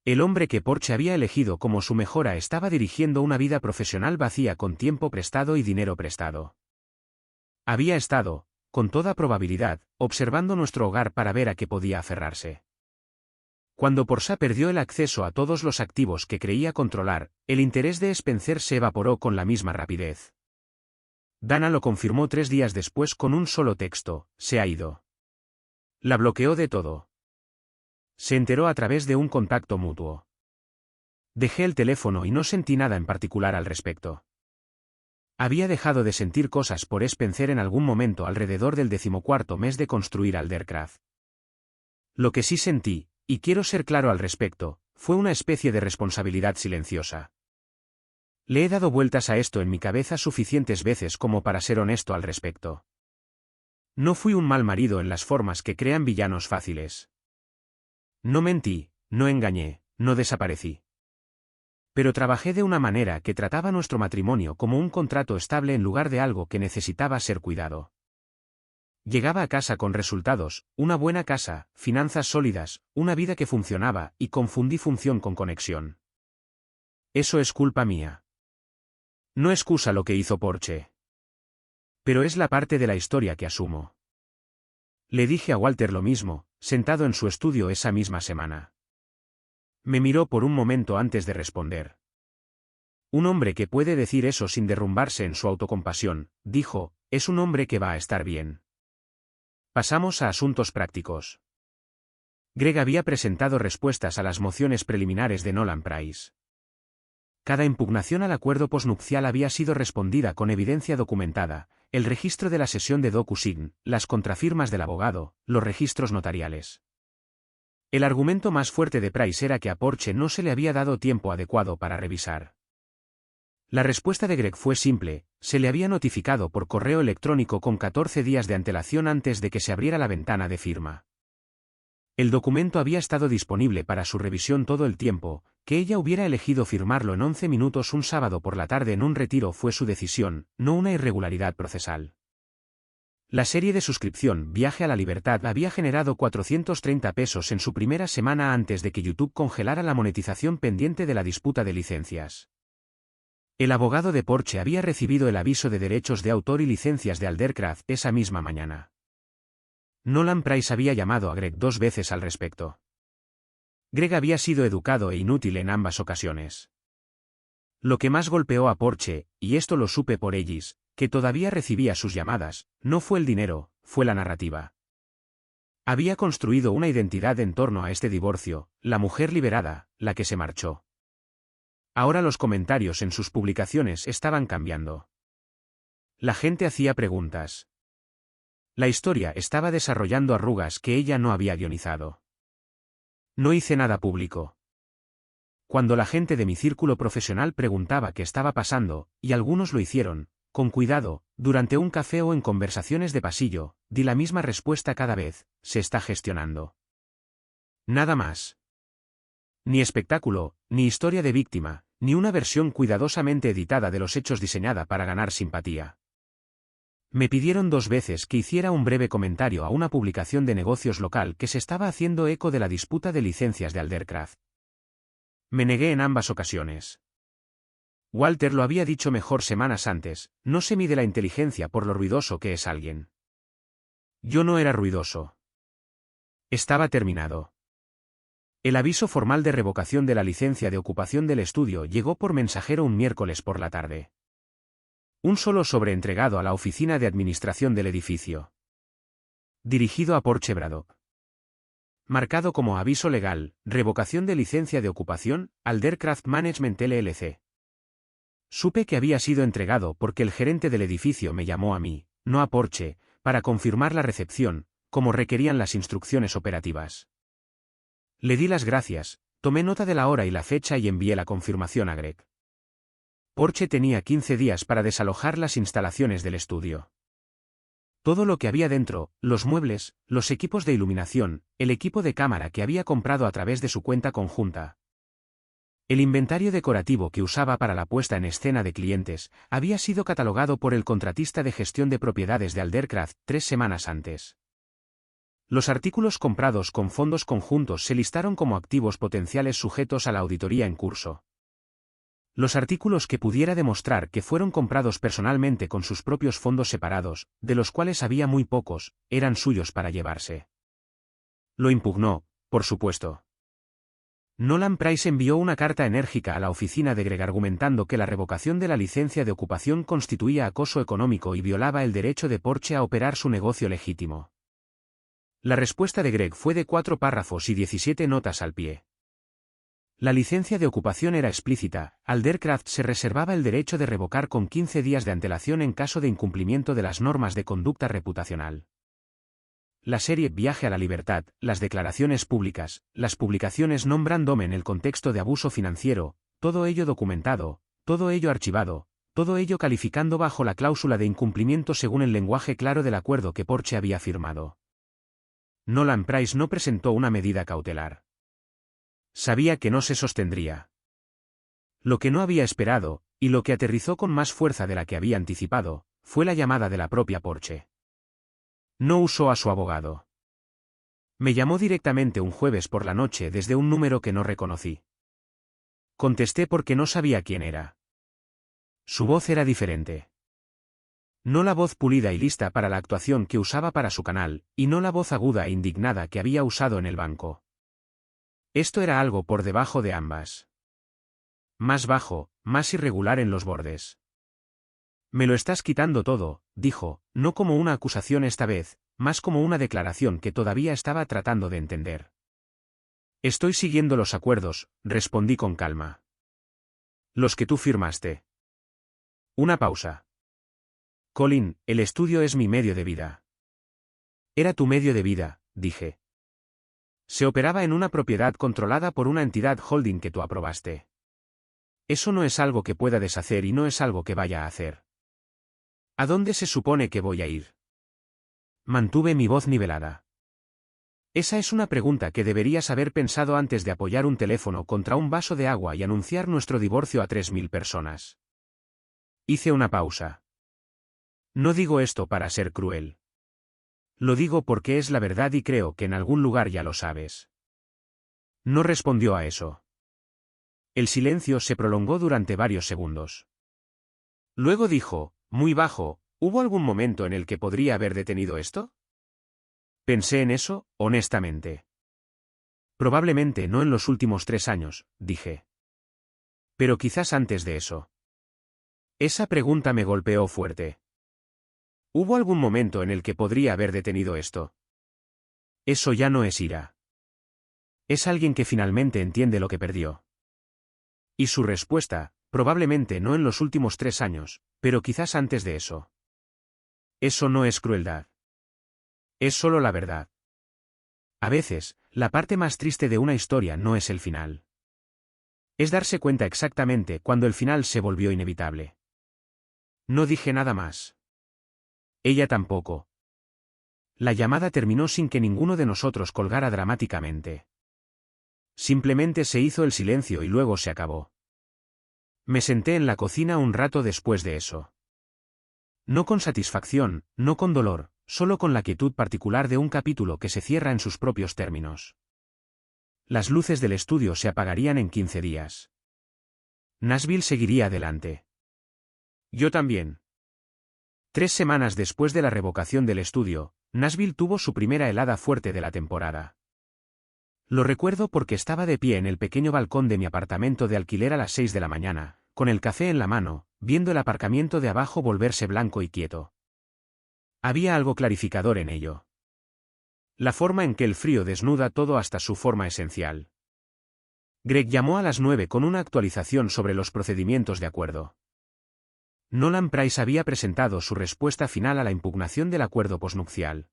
El hombre que Porche había elegido como su mejora estaba dirigiendo una vida profesional vacía con tiempo prestado y dinero prestado. Había estado, con toda probabilidad, observando nuestro hogar para ver a qué podía aferrarse. Cuando Porcha perdió el acceso a todos los activos que creía controlar, el interés de Spencer se evaporó con la misma rapidez. Dana lo confirmó 3 días después con un solo texto: se ha ido. La bloqueó de todo. Se enteró a través de un contacto mutuo. Dejé el teléfono y no sentí nada en particular al respecto. Había dejado de sentir cosas por Spencer en algún momento alrededor del 14º mes de construir Aldercraft. Lo que sí sentí, y quiero ser claro al respecto, fue una especie de responsabilidad silenciosa. Le he dado vueltas a esto en mi cabeza suficientes veces como para ser honesto al respecto. No fui un mal marido en las formas que crean villanos fáciles. No mentí, no engañé, no desaparecí. Pero trabajé de una manera que trataba nuestro matrimonio como un contrato estable en lugar de algo que necesitaba ser cuidado. Llegaba a casa con resultados, una buena casa, finanzas sólidas, una vida que funcionaba, y confundí función con conexión. Eso es culpa mía. No excusa lo que hizo Porche. Pero es la parte de la historia que asumo. Le dije a Walter lo mismo, sentado en su estudio esa misma semana. Me miró por un momento antes de responder. Un hombre que puede decir eso sin derrumbarse en su autocompasión, dijo, es un hombre que va a estar bien. Pasamos a asuntos prácticos. Greg había presentado respuestas a las mociones preliminares de Nolan Price. Cada impugnación al acuerdo posnupcial había sido respondida con evidencia documentada, el registro de la sesión de DocuSign, las contrafirmas del abogado, los registros notariales. El argumento más fuerte de Price era que a Porche no se le había dado tiempo adecuado para revisar. La respuesta de Greg fue simple: se le había notificado por correo electrónico con 14 días de antelación antes de que se abriera la ventana de firma. El documento había estado disponible para su revisión todo el tiempo. Que ella hubiera elegido firmarlo en 11 minutos un sábado por la tarde en un retiro fue su decisión, no una irregularidad procesal. La serie de suscripción Viaje a la Libertad había generado $430 en su primera semana antes de que YouTube congelara la monetización pendiente de la disputa de licencias. El abogado de Porche había recibido el aviso de derechos de autor y licencias de Aldercraft esa misma mañana. Nolan Price había llamado a Greg 2 veces al respecto. Greg había sido educado e inútil en ambas ocasiones. Lo que más golpeó a Porche, y esto lo supe por Ellis, que todavía recibía sus llamadas, no fue el dinero, fue la narrativa. Había construido una identidad en torno a este divorcio, la mujer liberada, la que se marchó. Ahora los comentarios en sus publicaciones estaban cambiando. La gente hacía preguntas. La historia estaba desarrollando arrugas que ella no había guionizado. No hice nada público. Cuando la gente de mi círculo profesional preguntaba qué estaba pasando, y algunos lo hicieron, con cuidado, durante un café o en conversaciones de pasillo, di la misma respuesta cada vez: se está gestionando. Nada más. Ni espectáculo, ni historia de víctima, ni una versión cuidadosamente editada de los hechos diseñada para ganar simpatía. Me pidieron 2 veces que hiciera un breve comentario a una publicación de negocios local que se estaba haciendo eco de la disputa de licencias de Aldercraft. Me negué en ambas ocasiones. Walter lo había dicho mejor semanas antes: no se mide la inteligencia por lo ruidoso que es alguien. Yo no era ruidoso. Estaba terminado. El aviso formal de revocación de la licencia de ocupación del estudio llegó por mensajero un miércoles por la tarde. Un solo sobre entregado a la oficina de administración del edificio. Dirigido a Porche Braddock. Marcado como aviso legal: revocación de licencia de ocupación, Aldercraft Management LLC. Supe que había sido entregado porque el gerente del edificio me llamó a mí, no a Porche, para confirmar la recepción, como requerían las instrucciones operativas. Le di las gracias, tomé nota de la hora y la fecha y envié la confirmación a Greg. Porche tenía 15 días para desalojar las instalaciones del estudio. Todo lo que había dentro, los muebles, los equipos de iluminación, el equipo de cámara que había comprado a través de su cuenta conjunta. El inventario decorativo que usaba para la puesta en escena de clientes, había sido catalogado por el contratista de gestión de propiedades de Aldercraft 3 semanas antes. Los artículos comprados con fondos conjuntos se listaron como activos potenciales sujetos a la auditoría en curso. Los artículos que pudiera demostrar que fueron comprados personalmente con sus propios fondos separados, de los cuales había muy pocos, eran suyos para llevarse. Lo impugnó, por supuesto. Nolan Price envió una carta enérgica a la oficina de Greg argumentando que la revocación de la licencia de ocupación constituía acoso económico y violaba el derecho de Porche a operar su negocio legítimo. La respuesta de Greg fue de 4 párrafos y 17 notas al pie. La licencia de ocupación era explícita: Aldercraft se reservaba el derecho de revocar con 15 días de antelación en caso de incumplimiento de las normas de conducta reputacional. La serie Viaje a la Libertad, las declaraciones públicas, las publicaciones non brandom en el contexto de abuso financiero, todo ello documentado, todo ello archivado, todo ello calificando bajo la cláusula de incumplimiento según el lenguaje claro del acuerdo que Porche había firmado. Nolan Price no presentó una medida cautelar. Sabía que no se sostendría. Lo que no había esperado, y lo que aterrizó con más fuerza de la que había anticipado, fue la llamada de la propia Porche. No usó a su abogado. Me llamó directamente un jueves por la noche desde un número que no reconocí. Contesté porque no sabía quién era. Su voz era diferente. No la voz pulida y lista para la actuación que usaba para su canal, y no la voz aguda e indignada que había usado en el banco. Esto era algo por debajo de ambas. Más bajo, más irregular en los bordes. Me lo estás quitando todo, dijo, no como una acusación esta vez, más como una declaración que todavía estaba tratando de entender. Estoy siguiendo los acuerdos, respondí con calma. Los que tú firmaste. Una pausa. Colin, el estudio es mi medio de vida. Era tu medio de vida, dije. Se operaba en una propiedad controlada por una entidad holding que tú aprobaste. Eso no es algo que pueda deshacer y no es algo que vaya a hacer. ¿A dónde se supone que voy a ir? Mantuve mi voz nivelada. Esa es una pregunta que deberías haber pensado antes de apoyar un teléfono contra un vaso de agua y anunciar nuestro divorcio a 3000 personas. Hice una pausa. No digo esto para ser cruel. Lo digo porque es la verdad y creo que en algún lugar ya lo sabes. No respondió a eso. El silencio se prolongó durante varios segundos. Luego dijo, muy bajo, ¿hubo algún momento en el que podría haber detenido esto? Pensé en eso, honestamente. Probablemente no en los últimos 3 años, dije. Pero quizás antes de eso. Esa pregunta me golpeó fuerte. ¿Hubo algún momento en el que podría haber detenido esto? Eso ya no es ira. Es alguien que finalmente entiende lo que perdió. Y su respuesta, probablemente no en los últimos 3 años, pero quizás antes de eso. Eso no es crueldad. Es solo la verdad. A veces, la parte más triste de una historia no es el final. Es darse cuenta exactamente cuando el final se volvió inevitable. No dije nada más. Ella tampoco. La llamada terminó sin que ninguno de nosotros colgara dramáticamente. Simplemente se hizo el silencio y luego se acabó. Me senté en la cocina un rato después de eso. No con satisfacción, no con dolor, solo con la quietud particular de un capítulo que se cierra en sus propios términos. Las luces del estudio se apagarían en 15 días. Nashville seguiría adelante. Yo también. 3 semanas después de la revocación del estudio, Nashville tuvo su primera helada fuerte de la temporada. Lo recuerdo porque estaba de pie en el pequeño balcón de mi apartamento de alquiler a las 6 de la mañana, con el café en la mano, viendo el aparcamiento de abajo volverse blanco y quieto. Había algo clarificador en ello. La forma en que el frío desnuda todo hasta su forma esencial. Greg llamó a las 9 con una actualización sobre los procedimientos de acuerdo. Nolan Price había presentado su respuesta final a la impugnación del acuerdo posnupcial.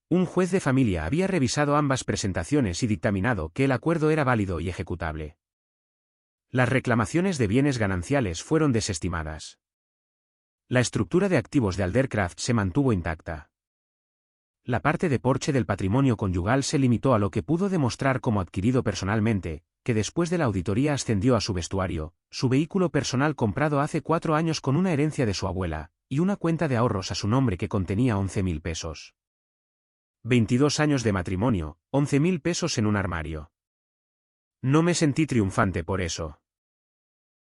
Un juez de familia había revisado ambas presentaciones y dictaminado que el acuerdo era válido y ejecutable. Las reclamaciones de bienes gananciales fueron desestimadas. La estructura de activos de Aldercraft se mantuvo intacta. La parte de Porsche del patrimonio conyugal se limitó a lo que pudo demostrar como adquirido personalmente, que después de la auditoría ascendió a su vestuario, su vehículo personal comprado hace 4 años con una herencia de su abuela, y una cuenta de ahorros a su nombre que contenía 11.000 pesos. 22 años de matrimonio, 11.000 pesos en un armario. No me sentí triunfante por eso.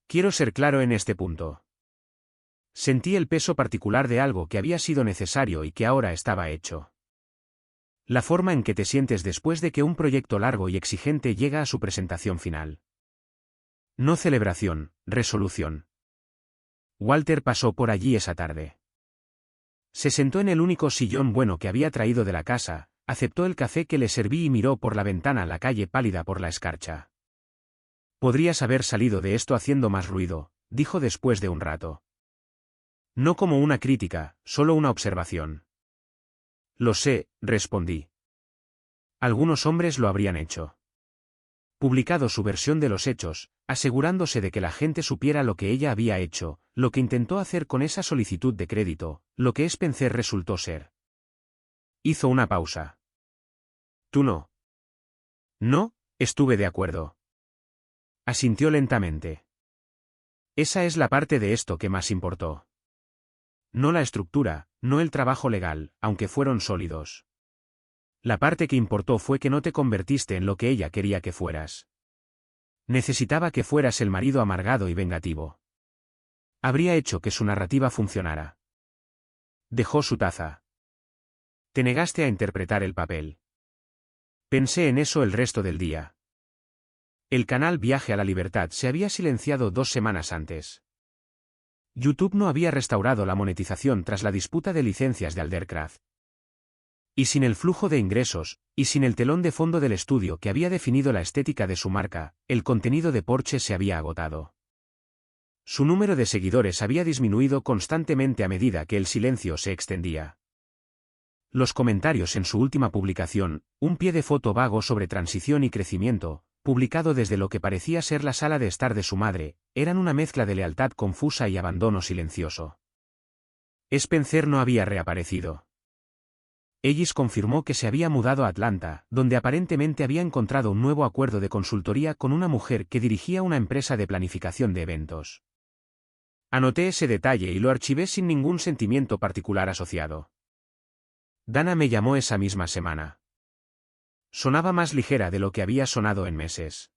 Quiero ser claro en este punto. Sentí el peso particular de algo que había sido necesario y que ahora estaba hecho. La forma en que te sientes después de que un proyecto largo y exigente llega a su presentación final. No celebración, resolución. Walter pasó por allí esa tarde. Se sentó en el único sillón bueno que había traído de la casa, aceptó el café que le serví y miró por la ventana la calle pálida por la escarcha. Podrías haber salido de esto haciendo más ruido, dijo después de un rato. No como una crítica, solo una observación. Lo sé, respondí. Algunos hombres lo habrían hecho. Publicado su versión de los hechos, asegurándose de que la gente supiera lo que ella había hecho, lo que intentó hacer con esa solicitud de crédito, lo que Spencer resultó ser. Hizo una pausa. ¿Tú no? No, estuve de acuerdo. Asintió lentamente. Esa es la parte de esto que más importó. No la estructura, no el trabajo legal, aunque fueron sólidos. La parte que importó fue que no te convertiste en lo que ella quería que fueras. Necesitaba que fueras el marido amargado y vengativo. Habría hecho que su narrativa funcionara. Dejó su taza. Te negaste a interpretar el papel. Pensé en eso el resto del día. El canal Viaje a la Libertad se había silenciado 2 semanas antes. YouTube no había restaurado la monetización tras la disputa de licencias de Aldercraft. Y sin el flujo de ingresos, y sin el telón de fondo del estudio que había definido la estética de su marca, el contenido de Porsche se había agotado. Su número de seguidores había disminuido constantemente a medida que el silencio se extendía. Los comentarios en su última publicación, un pie de foto vago sobre transición y crecimiento, publicado desde lo que parecía ser la sala de estar de su madre, eran una mezcla de lealtad confusa y abandono silencioso. Spencer no había reaparecido. Ellis confirmó que se había mudado a Atlanta, donde aparentemente había encontrado un nuevo acuerdo de consultoría con una mujer que dirigía una empresa de planificación de eventos. Anoté ese detalle y lo archivé sin ningún sentimiento particular asociado. Dana me llamó esa misma semana. Sonaba más ligera de lo que había sonado en meses.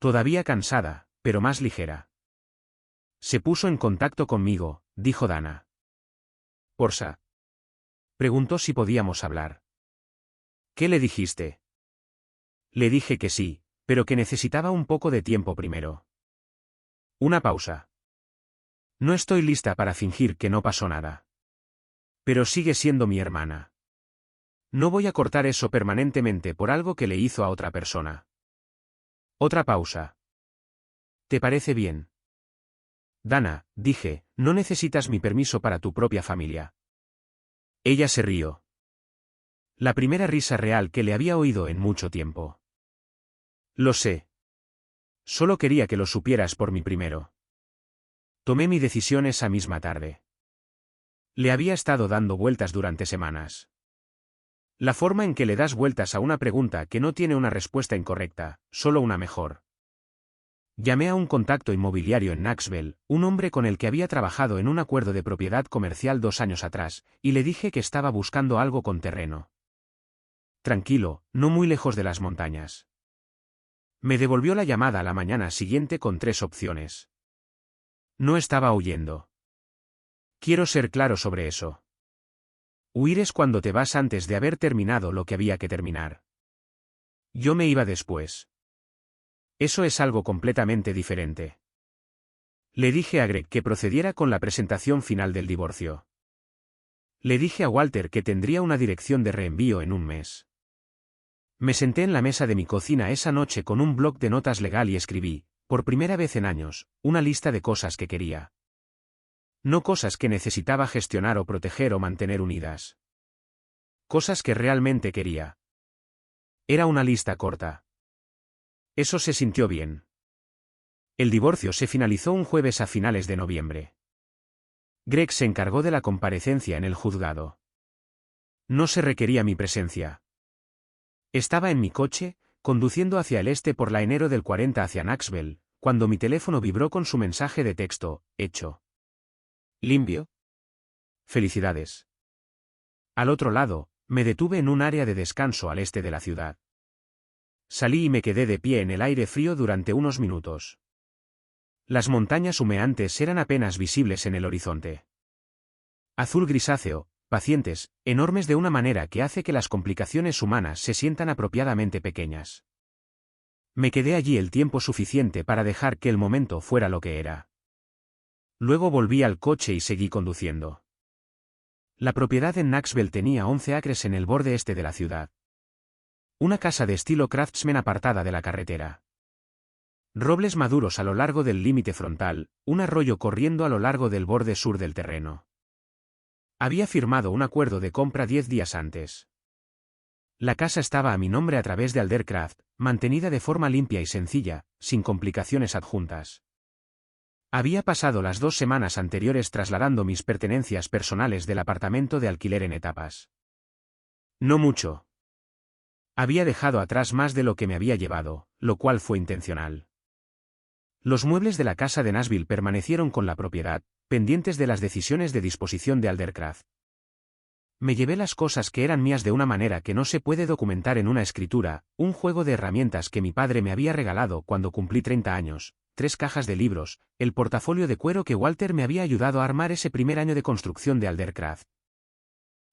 Todavía cansada, pero más ligera. Se puso en contacto conmigo, dijo Dana. Porsa. Preguntó si podíamos hablar. ¿Qué le dijiste? Le dije que sí, pero que necesitaba un poco de tiempo primero. Una pausa. No estoy lista para fingir que no pasó nada. Pero sigue siendo mi hermana. No voy a cortar eso permanentemente por algo que le hizo a otra persona. Otra pausa. ¿Te parece bien? Dana, dije, no necesitas mi permiso para tu propia familia. Ella se rió. La primera risa real que le había oído en mucho tiempo. Lo sé. Solo quería que lo supieras por mí primero. Tomé mi decisión esa misma tarde. Le había estado dando vueltas durante semanas. La forma en que le das vueltas a una pregunta que no tiene una respuesta incorrecta, solo una mejor. Llamé a un contacto inmobiliario en Knoxville, un hombre con el que había trabajado en un acuerdo de propiedad comercial 2 años atrás, y le dije que estaba buscando algo con terreno. Tranquilo, no muy lejos de las montañas. Me devolvió la llamada a la mañana siguiente con 3 opciones. No estaba huyendo. Quiero ser claro sobre eso. Huir es cuando te vas antes de haber terminado lo que había que terminar. Yo me iba después. Eso es algo completamente diferente. Le dije a Greg que procediera con la presentación final del divorcio. Le dije a Walter que tendría una dirección de reenvío en un mes. Me senté en la mesa de mi cocina esa noche con un bloc de notas legal y escribí, por primera vez en años, una lista de cosas que quería. No cosas que necesitaba gestionar o proteger o mantener unidas. Cosas que realmente quería. Era una lista corta. Eso se sintió bien. El divorcio se finalizó un jueves a finales de noviembre. Greg se encargó de la comparecencia en el juzgado. No se requería mi presencia. Estaba en mi coche, conduciendo hacia el este por la enero del 40 hacia Knoxville, cuando mi teléfono vibró con su mensaje de texto, hecho. ¿Limpio? Felicidades. Al otro lado, me detuve en un área de descanso al este de la ciudad. Salí y me quedé de pie en el aire frío durante unos minutos. Las montañas humeantes eran apenas visibles en el horizonte. Azul grisáceo, pacientes, enormes de una manera que hace que las complicaciones humanas se sientan apropiadamente pequeñas. Me quedé allí el tiempo suficiente para dejar que el momento fuera lo que era. Luego volví al coche y seguí conduciendo. La propiedad en Knoxville tenía 11 acres en el borde este de la ciudad. Una casa de estilo craftsman apartada de la carretera. Robles maduros a lo largo del límite frontal, un arroyo corriendo a lo largo del borde sur del terreno. Había firmado un acuerdo de compra 10 días antes. La casa estaba a mi nombre a través de Aldercraft, mantenida de forma limpia y sencilla, sin complicaciones adjuntas. Había pasado las 2 semanas anteriores trasladando mis pertenencias personales del apartamento de alquiler en etapas. No mucho. Había dejado atrás más de lo que me había llevado, lo cual fue intencional. Los muebles de la casa de Nashville permanecieron con la propiedad, pendientes de las decisiones de disposición de Aldercraft. Me llevé las cosas que eran mías de una manera que no se puede documentar en una escritura, un juego de herramientas que mi padre me había regalado cuando cumplí 30 años, 3 cajas de libros, el portafolio de cuero que Walter me había ayudado a armar ese primer año de construcción de Aldercraft.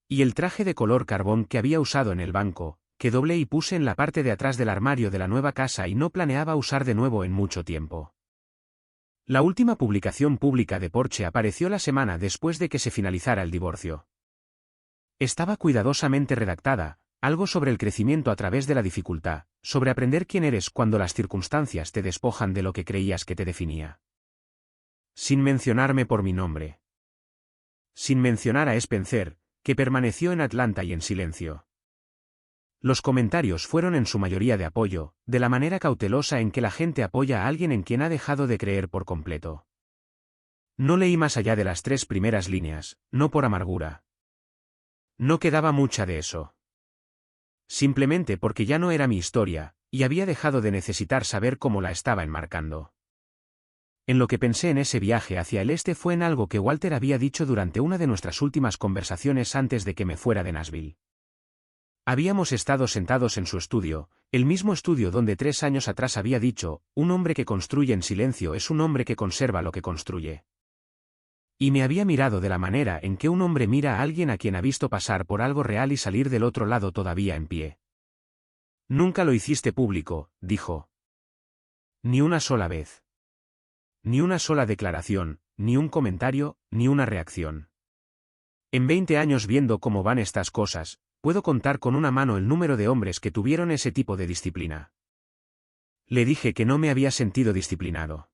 Y el traje de color carbón que había usado en el banco, que doblé y puse en la parte de atrás del armario de la nueva casa y no planeaba usar de nuevo en mucho tiempo. La última publicación pública de Porsche apareció la semana después de que se finalizara el divorcio. Estaba cuidadosamente redactada, algo sobre el crecimiento a través de la dificultad, sobre aprender quién eres cuando las circunstancias te despojan de lo que creías que te definía. Sin mencionarme por mi nombre. Sin mencionar a Spencer, que permaneció en Atlanta y en silencio. Los comentarios fueron en su mayoría de apoyo, de la manera cautelosa en que la gente apoya a alguien en quien ha dejado de creer por completo. No leí más allá de las 3 primeras líneas, no por amargura. No quedaba mucha de eso. Simplemente porque ya no era mi historia, y había dejado de necesitar saber cómo la estaba enmarcando. En lo que pensé en ese viaje hacia el este fue en algo que Walter había dicho durante una de nuestras últimas conversaciones antes de que me fuera de Nashville. Habíamos estado sentados en su estudio, el mismo estudio donde 3 años atrás había dicho, un hombre que construye en silencio es un hombre que conserva lo que construye. Y me había mirado de la manera en que un hombre mira a alguien a quien ha visto pasar por algo real y salir del otro lado todavía en pie. Nunca lo hiciste público, dijo. Ni una sola vez. Ni una sola declaración, ni un comentario, ni una reacción. En 20 años viendo cómo van estas cosas, puedo contar con una mano el número de hombres que tuvieron ese tipo de disciplina. Le dije que no me había sentido disciplinado.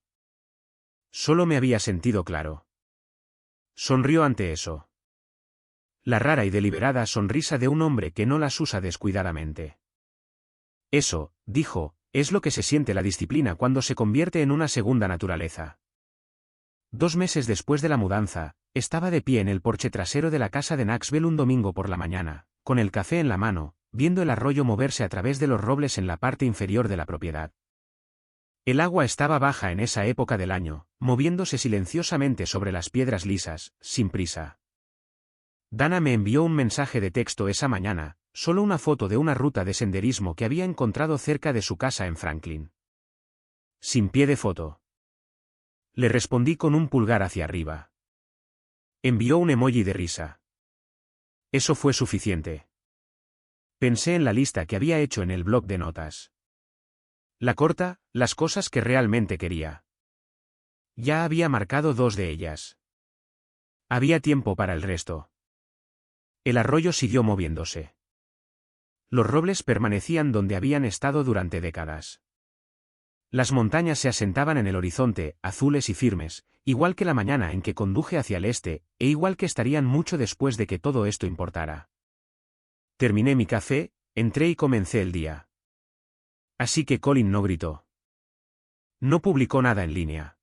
Solo me había sentido claro. Sonrió ante eso. La rara y deliberada sonrisa de un hombre que no las usa descuidadamente. Eso, dijo, es lo que se siente la disciplina cuando se convierte en una segunda naturaleza. 2 meses después de la mudanza, estaba de pie en el porche trasero de la casa de Knoxville un domingo por la mañana, con el café en la mano, viendo el arroyo moverse a través de los robles en la parte inferior de la propiedad. El agua estaba baja en esa época del año, moviéndose silenciosamente sobre las piedras lisas, sin prisa. Dana me envió un mensaje de texto esa mañana, solo una foto de una ruta de senderismo que había encontrado cerca de su casa en Franklin. Sin pie de foto. Le respondí con un pulgar hacia arriba. Envió un emoji de risa. Eso fue suficiente. Pensé en la lista que había hecho en el blog de notas. La corta, las cosas que realmente quería. Ya había marcado 2 de ellas. Había tiempo para el resto. El arroyo siguió moviéndose. Los robles permanecían donde habían estado durante décadas. Las montañas se asentaban en el horizonte, azules y firmes, igual que la mañana en que conduje hacia el este, e igual que estarían mucho después de que todo esto importara. Terminé mi café, entré y comencé el día. Así que Colin no gritó. No publicó nada en línea.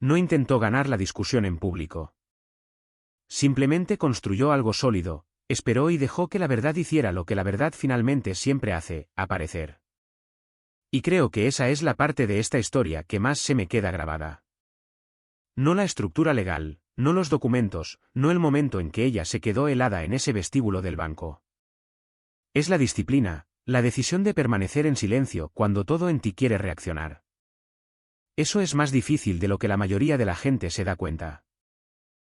No intentó ganar la discusión en público. Simplemente construyó algo sólido, esperó y dejó que la verdad hiciera lo que la verdad finalmente siempre hace, aparecer. Y creo que esa es la parte de esta historia que más se me queda grabada. No la estructura legal, no los documentos, no el momento en que ella se quedó helada en ese vestíbulo del banco. Es la disciplina, la decisión de permanecer en silencio cuando todo en ti quiere reaccionar. Eso es más difícil de lo que la mayoría de la gente se da cuenta.